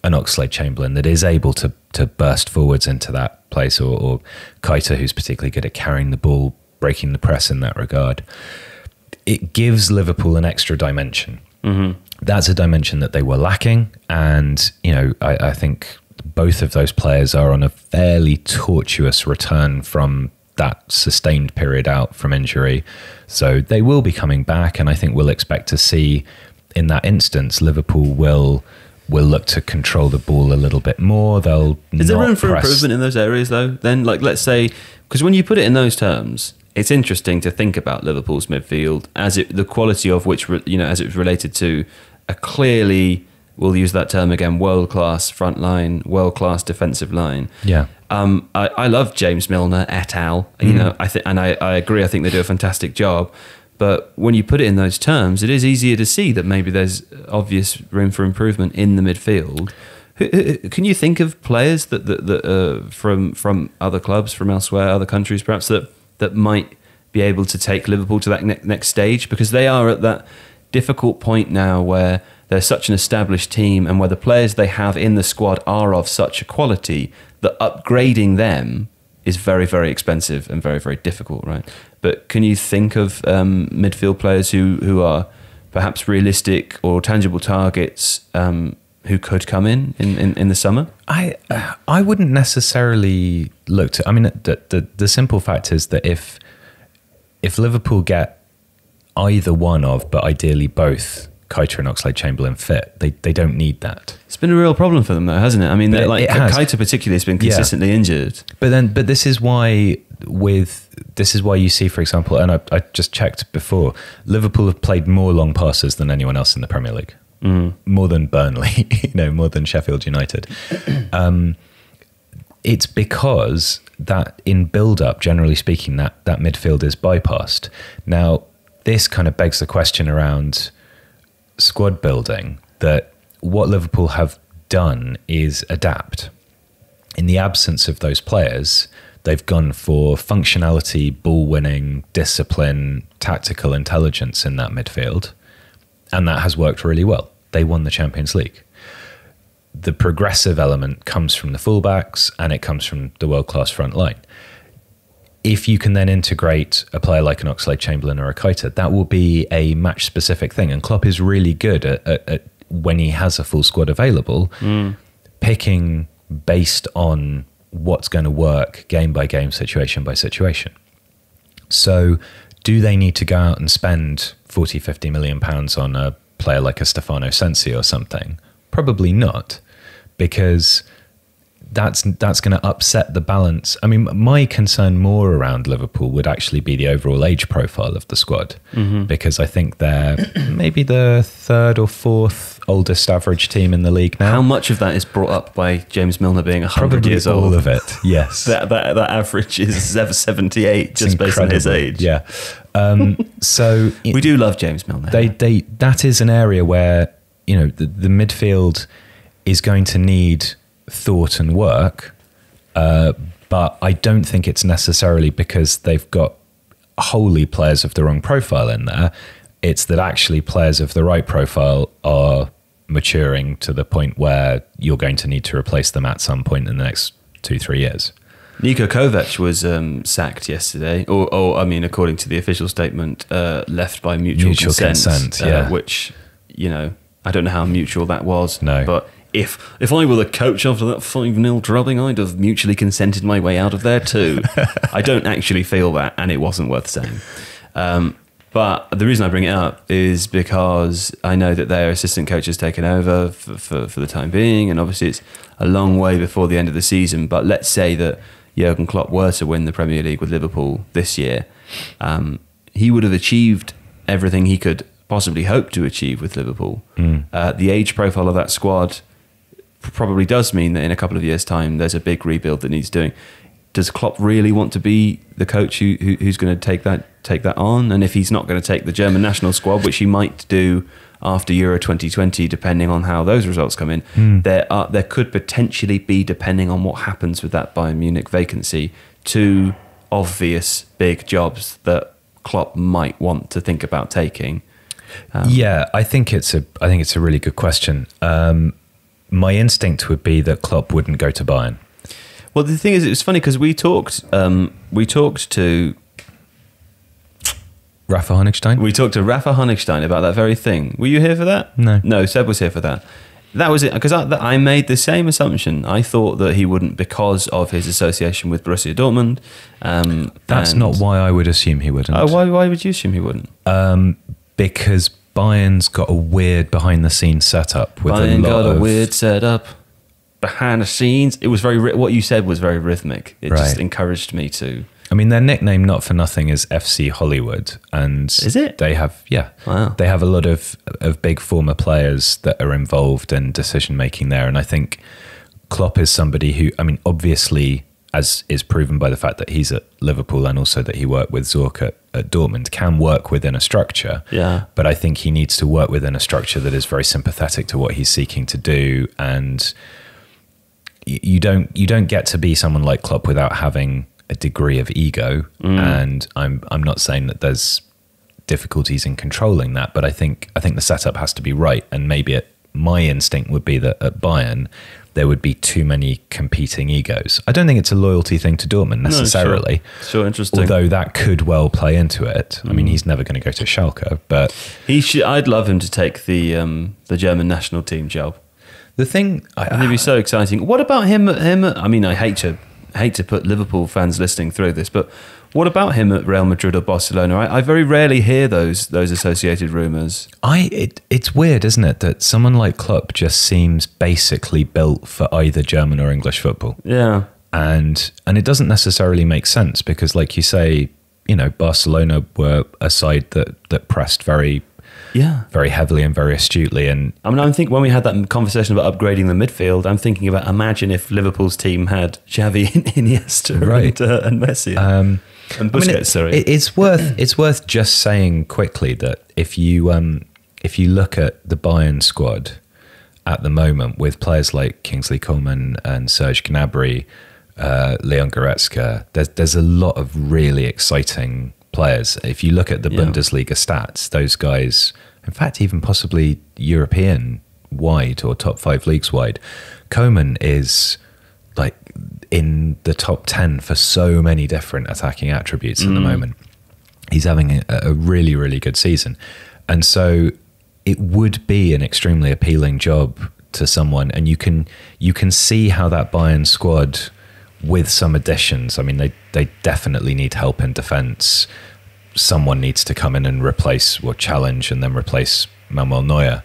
Speaker 2: an Oxlade-Chamberlain that is able to burst forwards into that place, or Keita, who's particularly good at carrying the ball, breaking the press in that regard, it gives Liverpool an extra dimension. That's a dimension that they were lacking, and I think both of those players are on a fairly tortuous return from that sustained period out from injury, so they will be coming back, and I think we'll expect to see in that instance Liverpool will look to control the ball a little bit more.
Speaker 1: Is there room for improvement in those areas though? Then, like, let's say, because when you put it in those terms, it's interesting to think about Liverpool's midfield the quality of which, as it's related to a clearly, we'll use that term again, world-class front line, world-class defensive line.
Speaker 2: Yeah.
Speaker 1: I love James Milner et al. I agree. I think they do a fantastic job. But when you put it in those terms, it is easier to see that maybe there's obvious room for improvement in the midfield. Can you think of players that from other clubs, from elsewhere, other countries, perhaps that might be able to take Liverpool to that next stage? Because they are at that difficult point now where they're such an established team, and where the players they have in the squad are of such a quality that upgrading them is very, very expensive and very, very difficult, right? But can you think of midfield players who are perhaps realistic or tangible targets who could come in the summer?
Speaker 2: I wouldn't necessarily look to. I mean, the simple fact is that if Liverpool get either one of, but ideally both, Keita and Oxlade-Chamberlain fit, they don't need that.
Speaker 1: It's been a real problem for them, though, hasn't it? I mean, Keita particularly has been consistently injured. But
Speaker 2: this is why you see, for example, and I just checked before, Liverpool have played more long passes than anyone else in the Premier League. More than Burnley, more than Sheffield United. It's because that in build-up, generally speaking, that midfield is bypassed. Now, this kind of begs the question around squad building, that what Liverpool have done is adapt. In the absence of those players, they've gone for functionality, ball winning, discipline, tactical intelligence in that midfield, and that has worked really well. They won the Champions League. The progressive element comes from the fullbacks, and it comes from the world-class front line. If you can then integrate a player like an Oxlade-Chamberlain or a Keita, that will be a match-specific thing. And Klopp is really good at when he has a full squad available, picking based on what's going to work game by game, situation by situation. So do they need to go out and spend 40, 50 million pounds on a player like a Stefano Sensi or something? Probably not, because that's going to upset the balance. I mean, my concern more around Liverpool would actually be the overall age profile of the squad, because I think they're maybe the third or fourth oldest average team in the league now.
Speaker 1: How much of that is brought up by James Milner being 100 years old?
Speaker 2: All of it, yes.
Speaker 1: that average is 78, just based on his age.
Speaker 2: Yeah. So
Speaker 1: we do love James Milner.
Speaker 2: That is an area where the midfield is going to need thought and work, but I don't think it's necessarily because they've got wholly players of the wrong profile in there. It's that actually players of the right profile are maturing to the point where you're going to need to replace them at some point in the next 2-3 years.
Speaker 1: Niko Kovac was sacked yesterday, or I mean, according to the official statement, left by mutual consent, which, I don't know how mutual that was.
Speaker 2: No.
Speaker 1: But if I were the coach after that 5-0 drubbing, I'd have mutually consented my way out of there too. I don't actually feel that, and it wasn't worth saying. But the reason I bring it up is because I know that their assistant coach has taken over for the time being, and obviously it's a long way before the end of the season. But let's say that Jurgen Klopp were to win the Premier League with Liverpool this year, he would have achieved everything he could possibly hope to achieve with Liverpool. The age profile of that squad probably does mean that in a couple of years' time there's a big rebuild that needs doing. Does Klopp really want to be the coach who's going to take that on? And if he's not going to take the German national squad, which he might do after Euro 2020, depending on how those results come in, there could potentially be, depending on what happens with that Bayern Munich vacancy, 2 obvious big jobs that Klopp might want to think about taking.
Speaker 2: I think it's a really good question. My instinct would be that Klopp wouldn't go to Bayern.
Speaker 1: Well, the thing is, it was funny because we talked to
Speaker 2: Rafa Honigstein.
Speaker 1: We talked to Rafa Honigstein about that very thing. Were you here for that?
Speaker 2: No,
Speaker 1: Seb was here for that. That was it, because I made the same assumption. I thought that he wouldn't because of his association with Borussia Dortmund.
Speaker 2: That's not why I would assume he wouldn't.
Speaker 1: Why would you assume he wouldn't?
Speaker 2: Because Bayern's got a weird behind-the-scenes setup.
Speaker 1: Bayern got a weird setup behind the scenes. It was what you said was very rhythmic. It just encouraged me to
Speaker 2: I mean, their nickname, not for nothing, is FC Hollywood, and
Speaker 1: is it?
Speaker 2: They have,
Speaker 1: wow.
Speaker 2: They have a lot of big former players that are involved in decision making there, and I think Klopp is somebody who, I mean, obviously, as is proven by the fact that he's at Liverpool and also that he worked with Zorc at Dortmund, can work within a structure.
Speaker 1: Yeah.
Speaker 2: But I think he needs to work within a structure that is very sympathetic to what he's seeking to do. And you don't get to be someone like Klopp without having a degree of ego. And I'm not saying that there's difficulties in controlling that, but I think the setup has to be right. And maybe my instinct would be that at Bayern, there would be too many competing egos. I don't think it's a loyalty thing to Dortmund necessarily.
Speaker 1: No, sure, interesting.
Speaker 2: Although that could well play into it. I mean, he's never going to go to Schalke, but
Speaker 1: he should. I'd love him to take the German national team job.
Speaker 2: The thing,
Speaker 1: it'd be so exciting. What about him? I mean, I hate to put Liverpool fans listening through this, but what about him at Real Madrid or Barcelona? I very rarely hear those associated rumours.
Speaker 2: It's weird, isn't it, that someone like Klopp just seems basically built for either German or English football.
Speaker 1: Yeah,
Speaker 2: and it doesn't necessarily make sense because, like you say, Barcelona were a side that pressed very heavily and very astutely. And
Speaker 1: I mean, I think when we had that conversation about upgrading the midfield, I'm thinking about imagine if Liverpool's team had Xavi, Iniesta, and Messi. And Busquets,
Speaker 2: it's worth just saying quickly that if you look at the Bayern squad at the moment with players like Kingsley Coman and Serge Gnabry, Leon Goretzka, there's a lot of really exciting players. If you look at the Bundesliga stats, those guys, in fact, even possibly European wide or top 5 leagues wide, Coman is like in the top 10 for so many different attacking attributes at the moment. He's having a really, really good season. And so it would be an extremely appealing job to someone. And you can see how that Bayern squad, with some additions, I mean, they definitely need help in defence. Someone needs to come in and replace or challenge and then replace Manuel Neuer.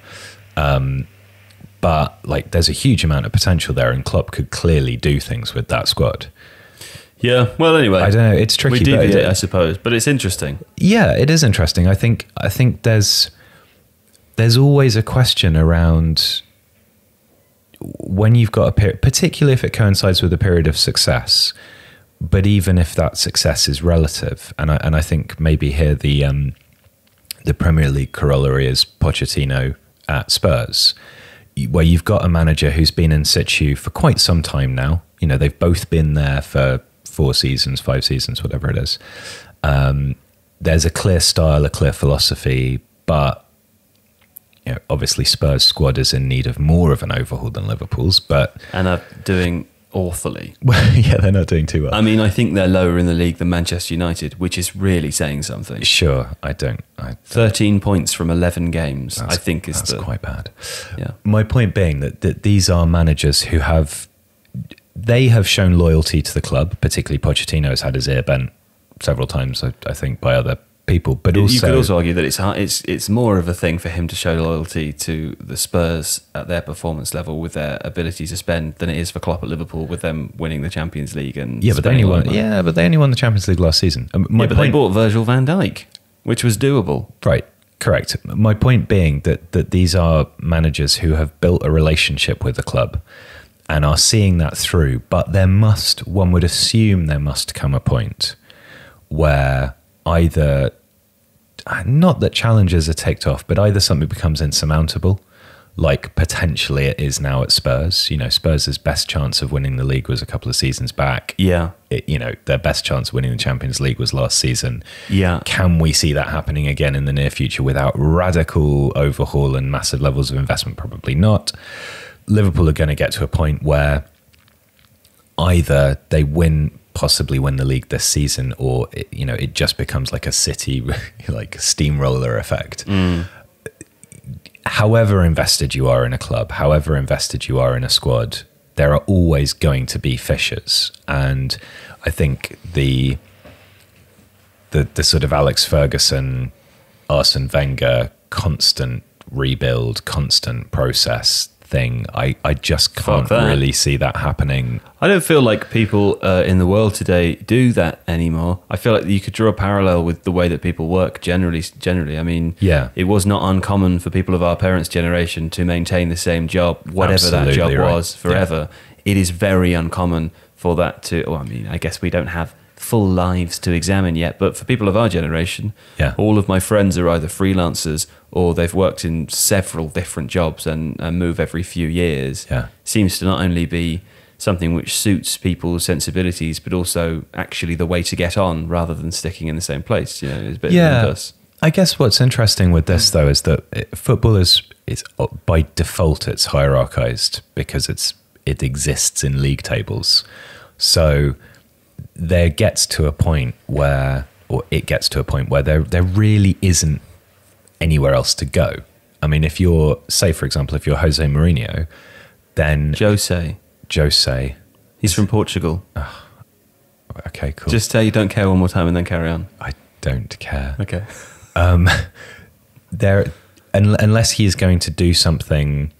Speaker 2: But like, there's a huge amount of potential there, and Klopp could clearly do things with that squad.
Speaker 1: Yeah. Well, anyway,
Speaker 2: I don't know. It's tricky.
Speaker 1: We deviate, I suppose, but it's interesting.
Speaker 2: Yeah, it is interesting. I think there's always a question around when you've got a period, particularly if it coincides with a period of success. But even if that success is relative, and I think maybe here the Premier League corollary is Pochettino at Spurs, where you've got a manager who's been in situ for quite some time now. They've both been there for 4 seasons, 5 seasons, whatever it is. There's a clear style, a clear philosophy, but obviously Spurs' squad is in need of more of an overhaul than Liverpool's,
Speaker 1: and are doing awfully.
Speaker 2: Well, yeah, they're not doing too well.
Speaker 1: I mean, I think they're lower in the league than Manchester United, which is really saying something.
Speaker 2: Sure, I don't.
Speaker 1: 13 points from 11 games, I think
Speaker 2: that's quite bad.
Speaker 1: Yeah.
Speaker 2: My point being that these are managers who have shown loyalty to the club. Particularly Pochettino has had his ear bent several times, I think, by other people. But also,
Speaker 1: you could also argue that it's more of a thing for him to show loyalty to the Spurs at their performance level with their ability to spend than it is for Klopp at Liverpool with them winning the Champions League and
Speaker 2: but they only won the Champions League last season.
Speaker 1: They bought Virgil van Dijk, which was doable.
Speaker 2: Right, correct. My point being that these are managers who have built a relationship with the club and are seeing that through. But one would assume there must come a point where either, not that challenges are ticked off, but either something becomes insurmountable, like potentially it is now at Spurs. Spurs' best chance of winning the league was a couple of seasons back.
Speaker 1: Yeah.
Speaker 2: Their best chance of winning the Champions League was last season.
Speaker 1: Yeah.
Speaker 2: Can we see that happening again in the near future without radical overhaul and massive levels of investment? Probably not. Liverpool are going to get to a point where either they possibly win the league this season, or it just becomes like a City like steamroller effect. However invested you are in a club, however invested you are in a squad, there are always going to be fissures. And I think the sort of Alex Ferguson, Arsene Wenger constant rebuild, constant process thing. I just can't really see that happening.
Speaker 1: I don't feel like people in the world today do that anymore. I feel like you could draw a parallel with the way that people work generally. I mean, it was not uncommon for people of our parents' generation to maintain the same job, whatever that job was, forever. It is very uncommon for that to, well, I mean, I guess we don't have full lives to examine yet, but for people of our generation, all of my friends are either freelancers or they've worked in several different jobs and move every few years. Seems to not only be something which suits people's sensibilities, but also actually the way to get on rather than sticking in the same place. You know, it's a bit of
Speaker 2: I guess what's interesting with this though is that football is by default it's hierarchized because it exists in league tables. So there gets to a point where there really isn't anywhere else to go. I mean, if you're, say for example, if you're Jose Mourinho, then Jose.
Speaker 1: He's from Portugal.
Speaker 2: Oh, okay, cool.
Speaker 1: Just say you don't care one more time and then carry on.
Speaker 2: I don't care.
Speaker 1: Okay.
Speaker 2: Unless he is going to do something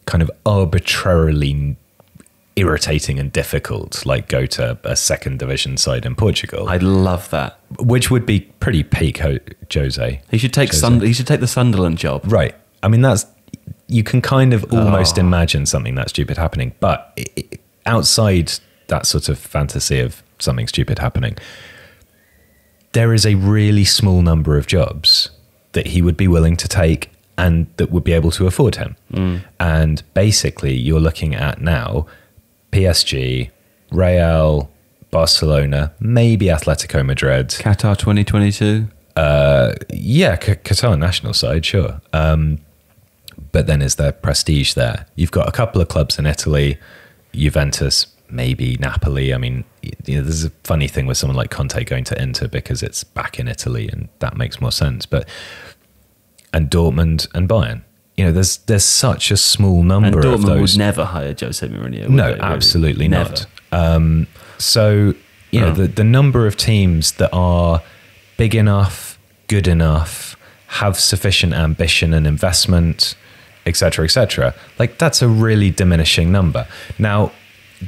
Speaker 2: kind of arbitrarily irritating and difficult, like go to a second division side in Portugal.
Speaker 1: I'd love that.
Speaker 2: Which would be pretty peak Jose.
Speaker 1: He should take the Sunderland job.
Speaker 2: Right. I mean, you can kind of almost imagine something that stupid happening, but outside that sort of fantasy of something stupid happening, there is a really small number of jobs that he would be willing to take and that would be able to afford him. And basically you're looking at now PSG, Real, Barcelona, maybe Atletico Madrid.
Speaker 1: Qatar 2022?
Speaker 2: Qatar national side, sure. But then is there prestige there? You've got a couple of clubs in Italy, Juventus, maybe Napoli. I mean, there's a funny thing with someone like Conte going to Inter because it's back in Italy and that makes more sense. And Dortmund and Bayern. You know, there's such a small number of those.
Speaker 1: And Dortmund would never hire Jose Mourinho.
Speaker 2: No, absolutely not. So, the number of teams that are big enough, good enough, have sufficient ambition and investment, etc., like that's a really diminishing number. Now,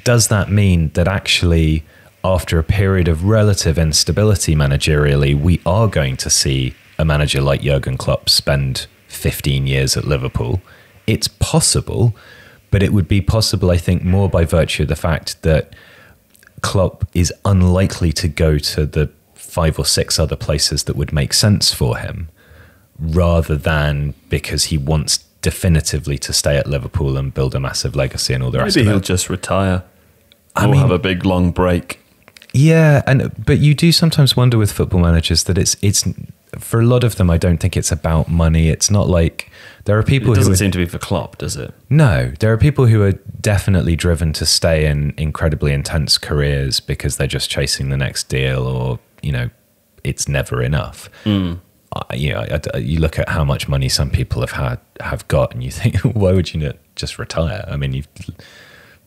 Speaker 2: does that mean that actually after a period of relative instability managerially, we are going to see a manager like Jurgen Klopp spend 15 years at Liverpool? It's possible, but it would be possible, I think, more by virtue of the fact that Klopp is unlikely to go to the 5 or 6 other places that would make sense for him, rather than because he wants definitively to stay at Liverpool and build a massive legacy and all the rest of it.
Speaker 1: Maybe he'll just retire or have a big long break.
Speaker 2: Yeah, but you do sometimes wonder with football managers that it's for a lot of them, I don't think it's about money. It's not like there are people. It
Speaker 1: doesn't seem to be for Klopp, does it?
Speaker 2: No, there are people who are definitely driven to stay in incredibly intense careers because they're just chasing the next deal, or it's never enough. You look at how much money some people have got, and you think, why would you not just retire? I mean,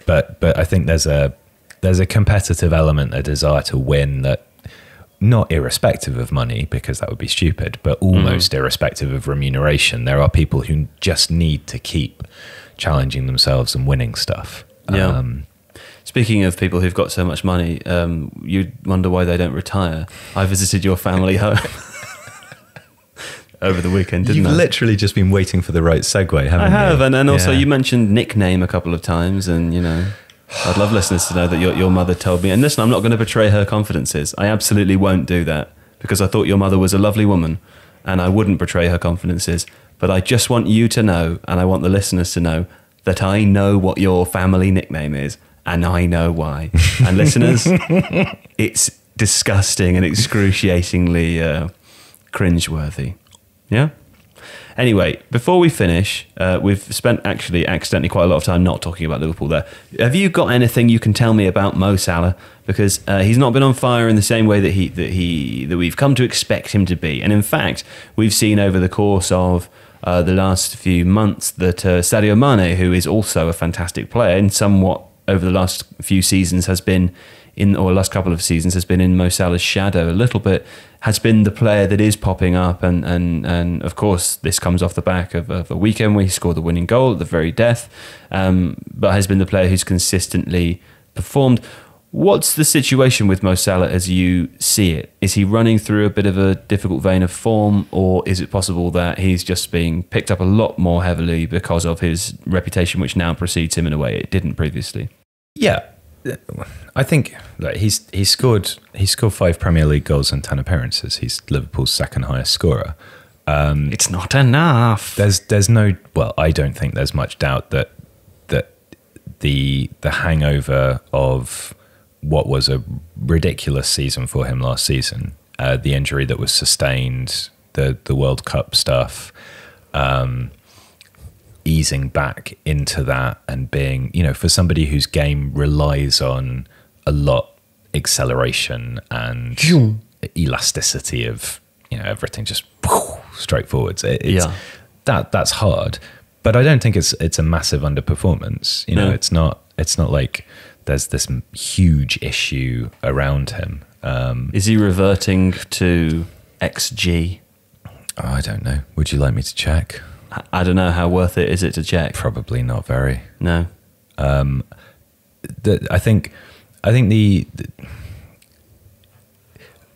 Speaker 2: but I think there's a competitive element, a desire to win that. Not irrespective of money, because that would be stupid, but almost irrespective of remuneration. There are people who just need to keep challenging themselves and winning stuff.
Speaker 1: Yeah. Speaking of people who've got so much money, you'd wonder why they don't retire. I visited your family home over the weekend, didn't I?
Speaker 2: You've literally just been waiting for the right segue, haven't you?
Speaker 1: I have, and also you mentioned nickname a couple of times, and I'd love listeners to know that your mother told me. And listen, I'm not going to betray her confidences. I absolutely won't do that because I thought your mother was a lovely woman and I wouldn't betray her confidences. But I just want you to know, and I want the listeners to know, that I know what your family nickname is and I know why. And listeners, it's disgusting and excruciatingly cringeworthy. Yeah? Anyway, before we finish, we've spent actually accidentally quite a lot of time not talking about Liverpool there. Have you got anything you can tell me about Mo Salah? Because he's not been on fire in the same way that we've come to expect him to be. And in fact, we've seen over the course of the last few months that Sadio Mane, who is also a fantastic player in somewhat over the last few seasons has been or last couple of seasons has been in Mo Salah's shadow a little bit, has been the player that is popping up, and of course this comes off the back of a weekend where he scored the winning goal at the very death, but has been the player who's consistently performed. What's the situation with Mo Salah as you see it? Is he running through a bit of a difficult vein of form, or is it possible that he's just being picked up a lot more heavily because of his reputation, which now precedes him in a way it didn't previously?
Speaker 2: Yeah, I think like he scored 5 Premier League goals in 10 appearances. He's Liverpool's second highest scorer.
Speaker 1: It's not enough.
Speaker 2: There's no, well, I don't think there's much doubt that the hangover of what was a ridiculous season for him last season, the injury that was sustained, the World Cup stuff, easing back into that and being, for somebody whose game relies on a lot acceleration and elasticity of, everything just straight forwards. That's hard, but I don't think it's a massive underperformance. It's not like there's this huge issue around him.
Speaker 1: Is he reverting to XG?
Speaker 2: Oh, I don't know. Would you like me to check?
Speaker 1: I don't know. How worth it is it to check?
Speaker 2: Probably not very.
Speaker 1: No.
Speaker 2: I think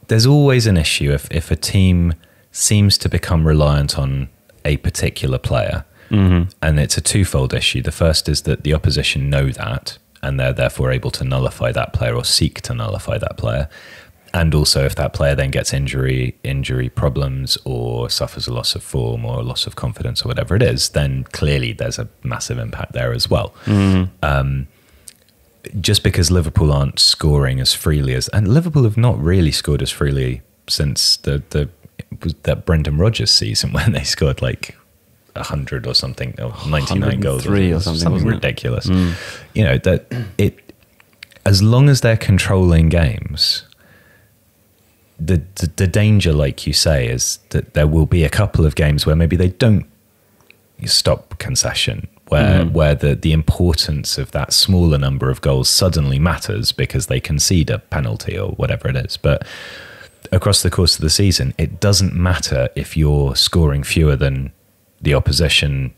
Speaker 2: there's always an issue if a team seems to become reliant on a particular player, and it's a twofold issue. The first is that the opposition know that, and they're therefore able to nullify that player or seek to nullify that player. And also if that player then gets injury problems or suffers a loss of form or a loss of confidence or whatever it is, then clearly there's a massive impact there as well. Just because Liverpool aren't scoring as freely and Liverpool have not really scored as freely since that Brendan Rodgers season when they scored like 100 or something, or 99 goals
Speaker 1: or something
Speaker 2: ridiculous. That it, as long as they're controlling games, the danger, like you say, is that there will be a couple of games where maybe they don't stop concession, where the importance of that smaller number of goals suddenly matters because they concede a penalty or whatever it is. But across the course of the season, it doesn't matter if you're scoring fewer than the opposition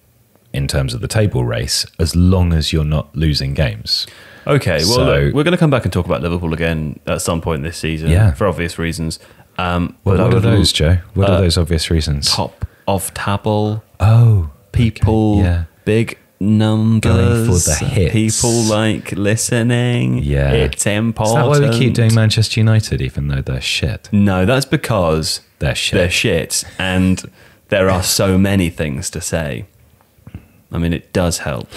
Speaker 2: in terms of the table race, as long as you're not losing games.
Speaker 1: Okay, well, look, we're going to come back and talk about Liverpool again at some point this season, for obvious reasons.
Speaker 2: What are those, Joe? What are those obvious reasons?
Speaker 1: Top of table.
Speaker 2: Oh,
Speaker 1: people, big numbers.
Speaker 2: Going for the hits.
Speaker 1: People like listening.
Speaker 2: Yeah.
Speaker 1: It's important.
Speaker 2: Is that why we keep doing Manchester United, even though they're shit?
Speaker 1: No, that's because
Speaker 2: they're shit.
Speaker 1: They're shit, and there are so many things to say. I mean, it does help.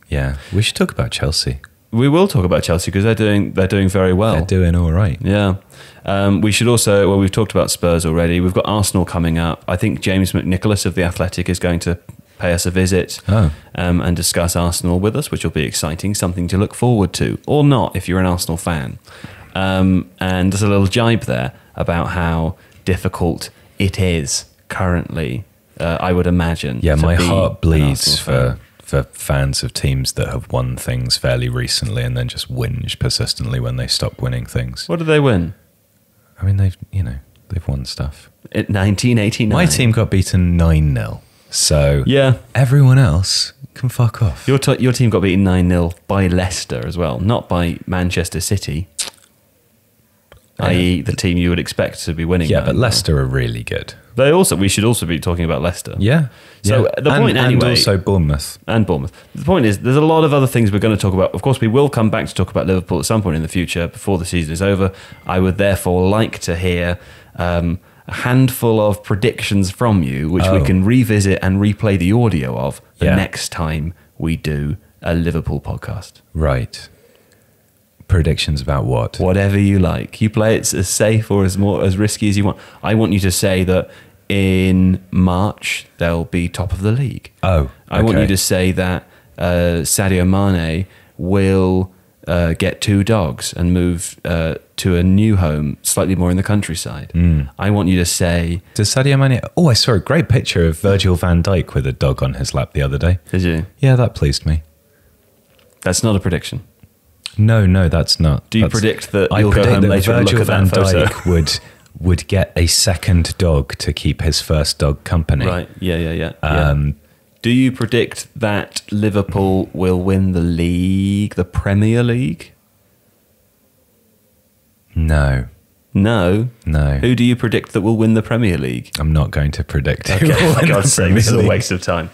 Speaker 2: Yeah, we should talk about Chelsea.
Speaker 1: We will talk about Chelsea because they're doing very well.
Speaker 2: They're doing all right.
Speaker 1: Yeah. We should also, well, we've talked about Spurs already. We've got Arsenal coming up. I think James McNicholas of The Athletic is going to pay us a visit and discuss Arsenal with us, which will be exciting, something to look forward to, or not if you're an Arsenal fan. And there's a little jibe there about how difficult it is currently, I would imagine.
Speaker 2: Yeah, my heart bleeds for fans of teams that have won things fairly recently and then just whinge persistently when they stop winning things.
Speaker 1: What did they win?
Speaker 2: I mean, they've won stuff.
Speaker 1: In 1989.
Speaker 2: My team got beaten 9-0. So
Speaker 1: yeah,
Speaker 2: everyone else can fuck off.
Speaker 1: Your team got beaten 9-0 by Leicester as well, not by Manchester City, i.e. the team you would expect to be winning.
Speaker 2: Yeah, but Leicester are really good.
Speaker 1: We should also be talking about Leicester.
Speaker 2: Yeah.
Speaker 1: So the point anyway...
Speaker 2: And also Bournemouth.
Speaker 1: And Bournemouth. The point is, there's a lot of other things we're going to talk about. Of course, we will come back to talk about Liverpool at some point in the future before the season is over. I would therefore like to hear a handful of predictions from you, which we can revisit and replay the audio of the next time we do a Liverpool podcast.
Speaker 2: Right. Predictions about what?
Speaker 1: Whatever you like. You play it as safe or as risky as you want. I want you to say that in March they'll be top of the league.
Speaker 2: Oh, okay.
Speaker 1: I want you to say that Sadio Mane will get 2 dogs and move to a new home, slightly more in the countryside. I want you to say...
Speaker 2: Does Sadio Mane... Oh, I saw a great picture of Virgil van Dijk with a dog on his lap the other day.
Speaker 1: Did you?
Speaker 2: Yeah, that pleased me.
Speaker 1: That's not a prediction.
Speaker 2: No, that's not.
Speaker 1: Do you
Speaker 2: That's-
Speaker 1: predict that
Speaker 2: I
Speaker 1: you'll go
Speaker 2: predict
Speaker 1: home
Speaker 2: that
Speaker 1: later and
Speaker 2: Virgil
Speaker 1: look at
Speaker 2: van
Speaker 1: that photo?
Speaker 2: Dijk would get a second dog to keep his first dog company.
Speaker 1: Right. Yeah. Do you predict that Liverpool will win the league, the Premier League?
Speaker 2: No.
Speaker 1: No. Who do you predict that will win the Premier League?
Speaker 2: I'm not going to predict.
Speaker 1: Okay,
Speaker 2: who will
Speaker 1: for
Speaker 2: win
Speaker 1: God's
Speaker 2: the
Speaker 1: sake,
Speaker 2: Premier
Speaker 1: this is a
Speaker 2: League.
Speaker 1: waste of time.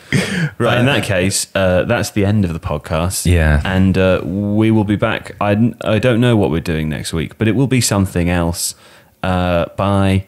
Speaker 1: Right, in that case, that's the end of the podcast.
Speaker 2: Yeah.
Speaker 1: And we will be back. I don't know what we're doing next week, but it will be something else by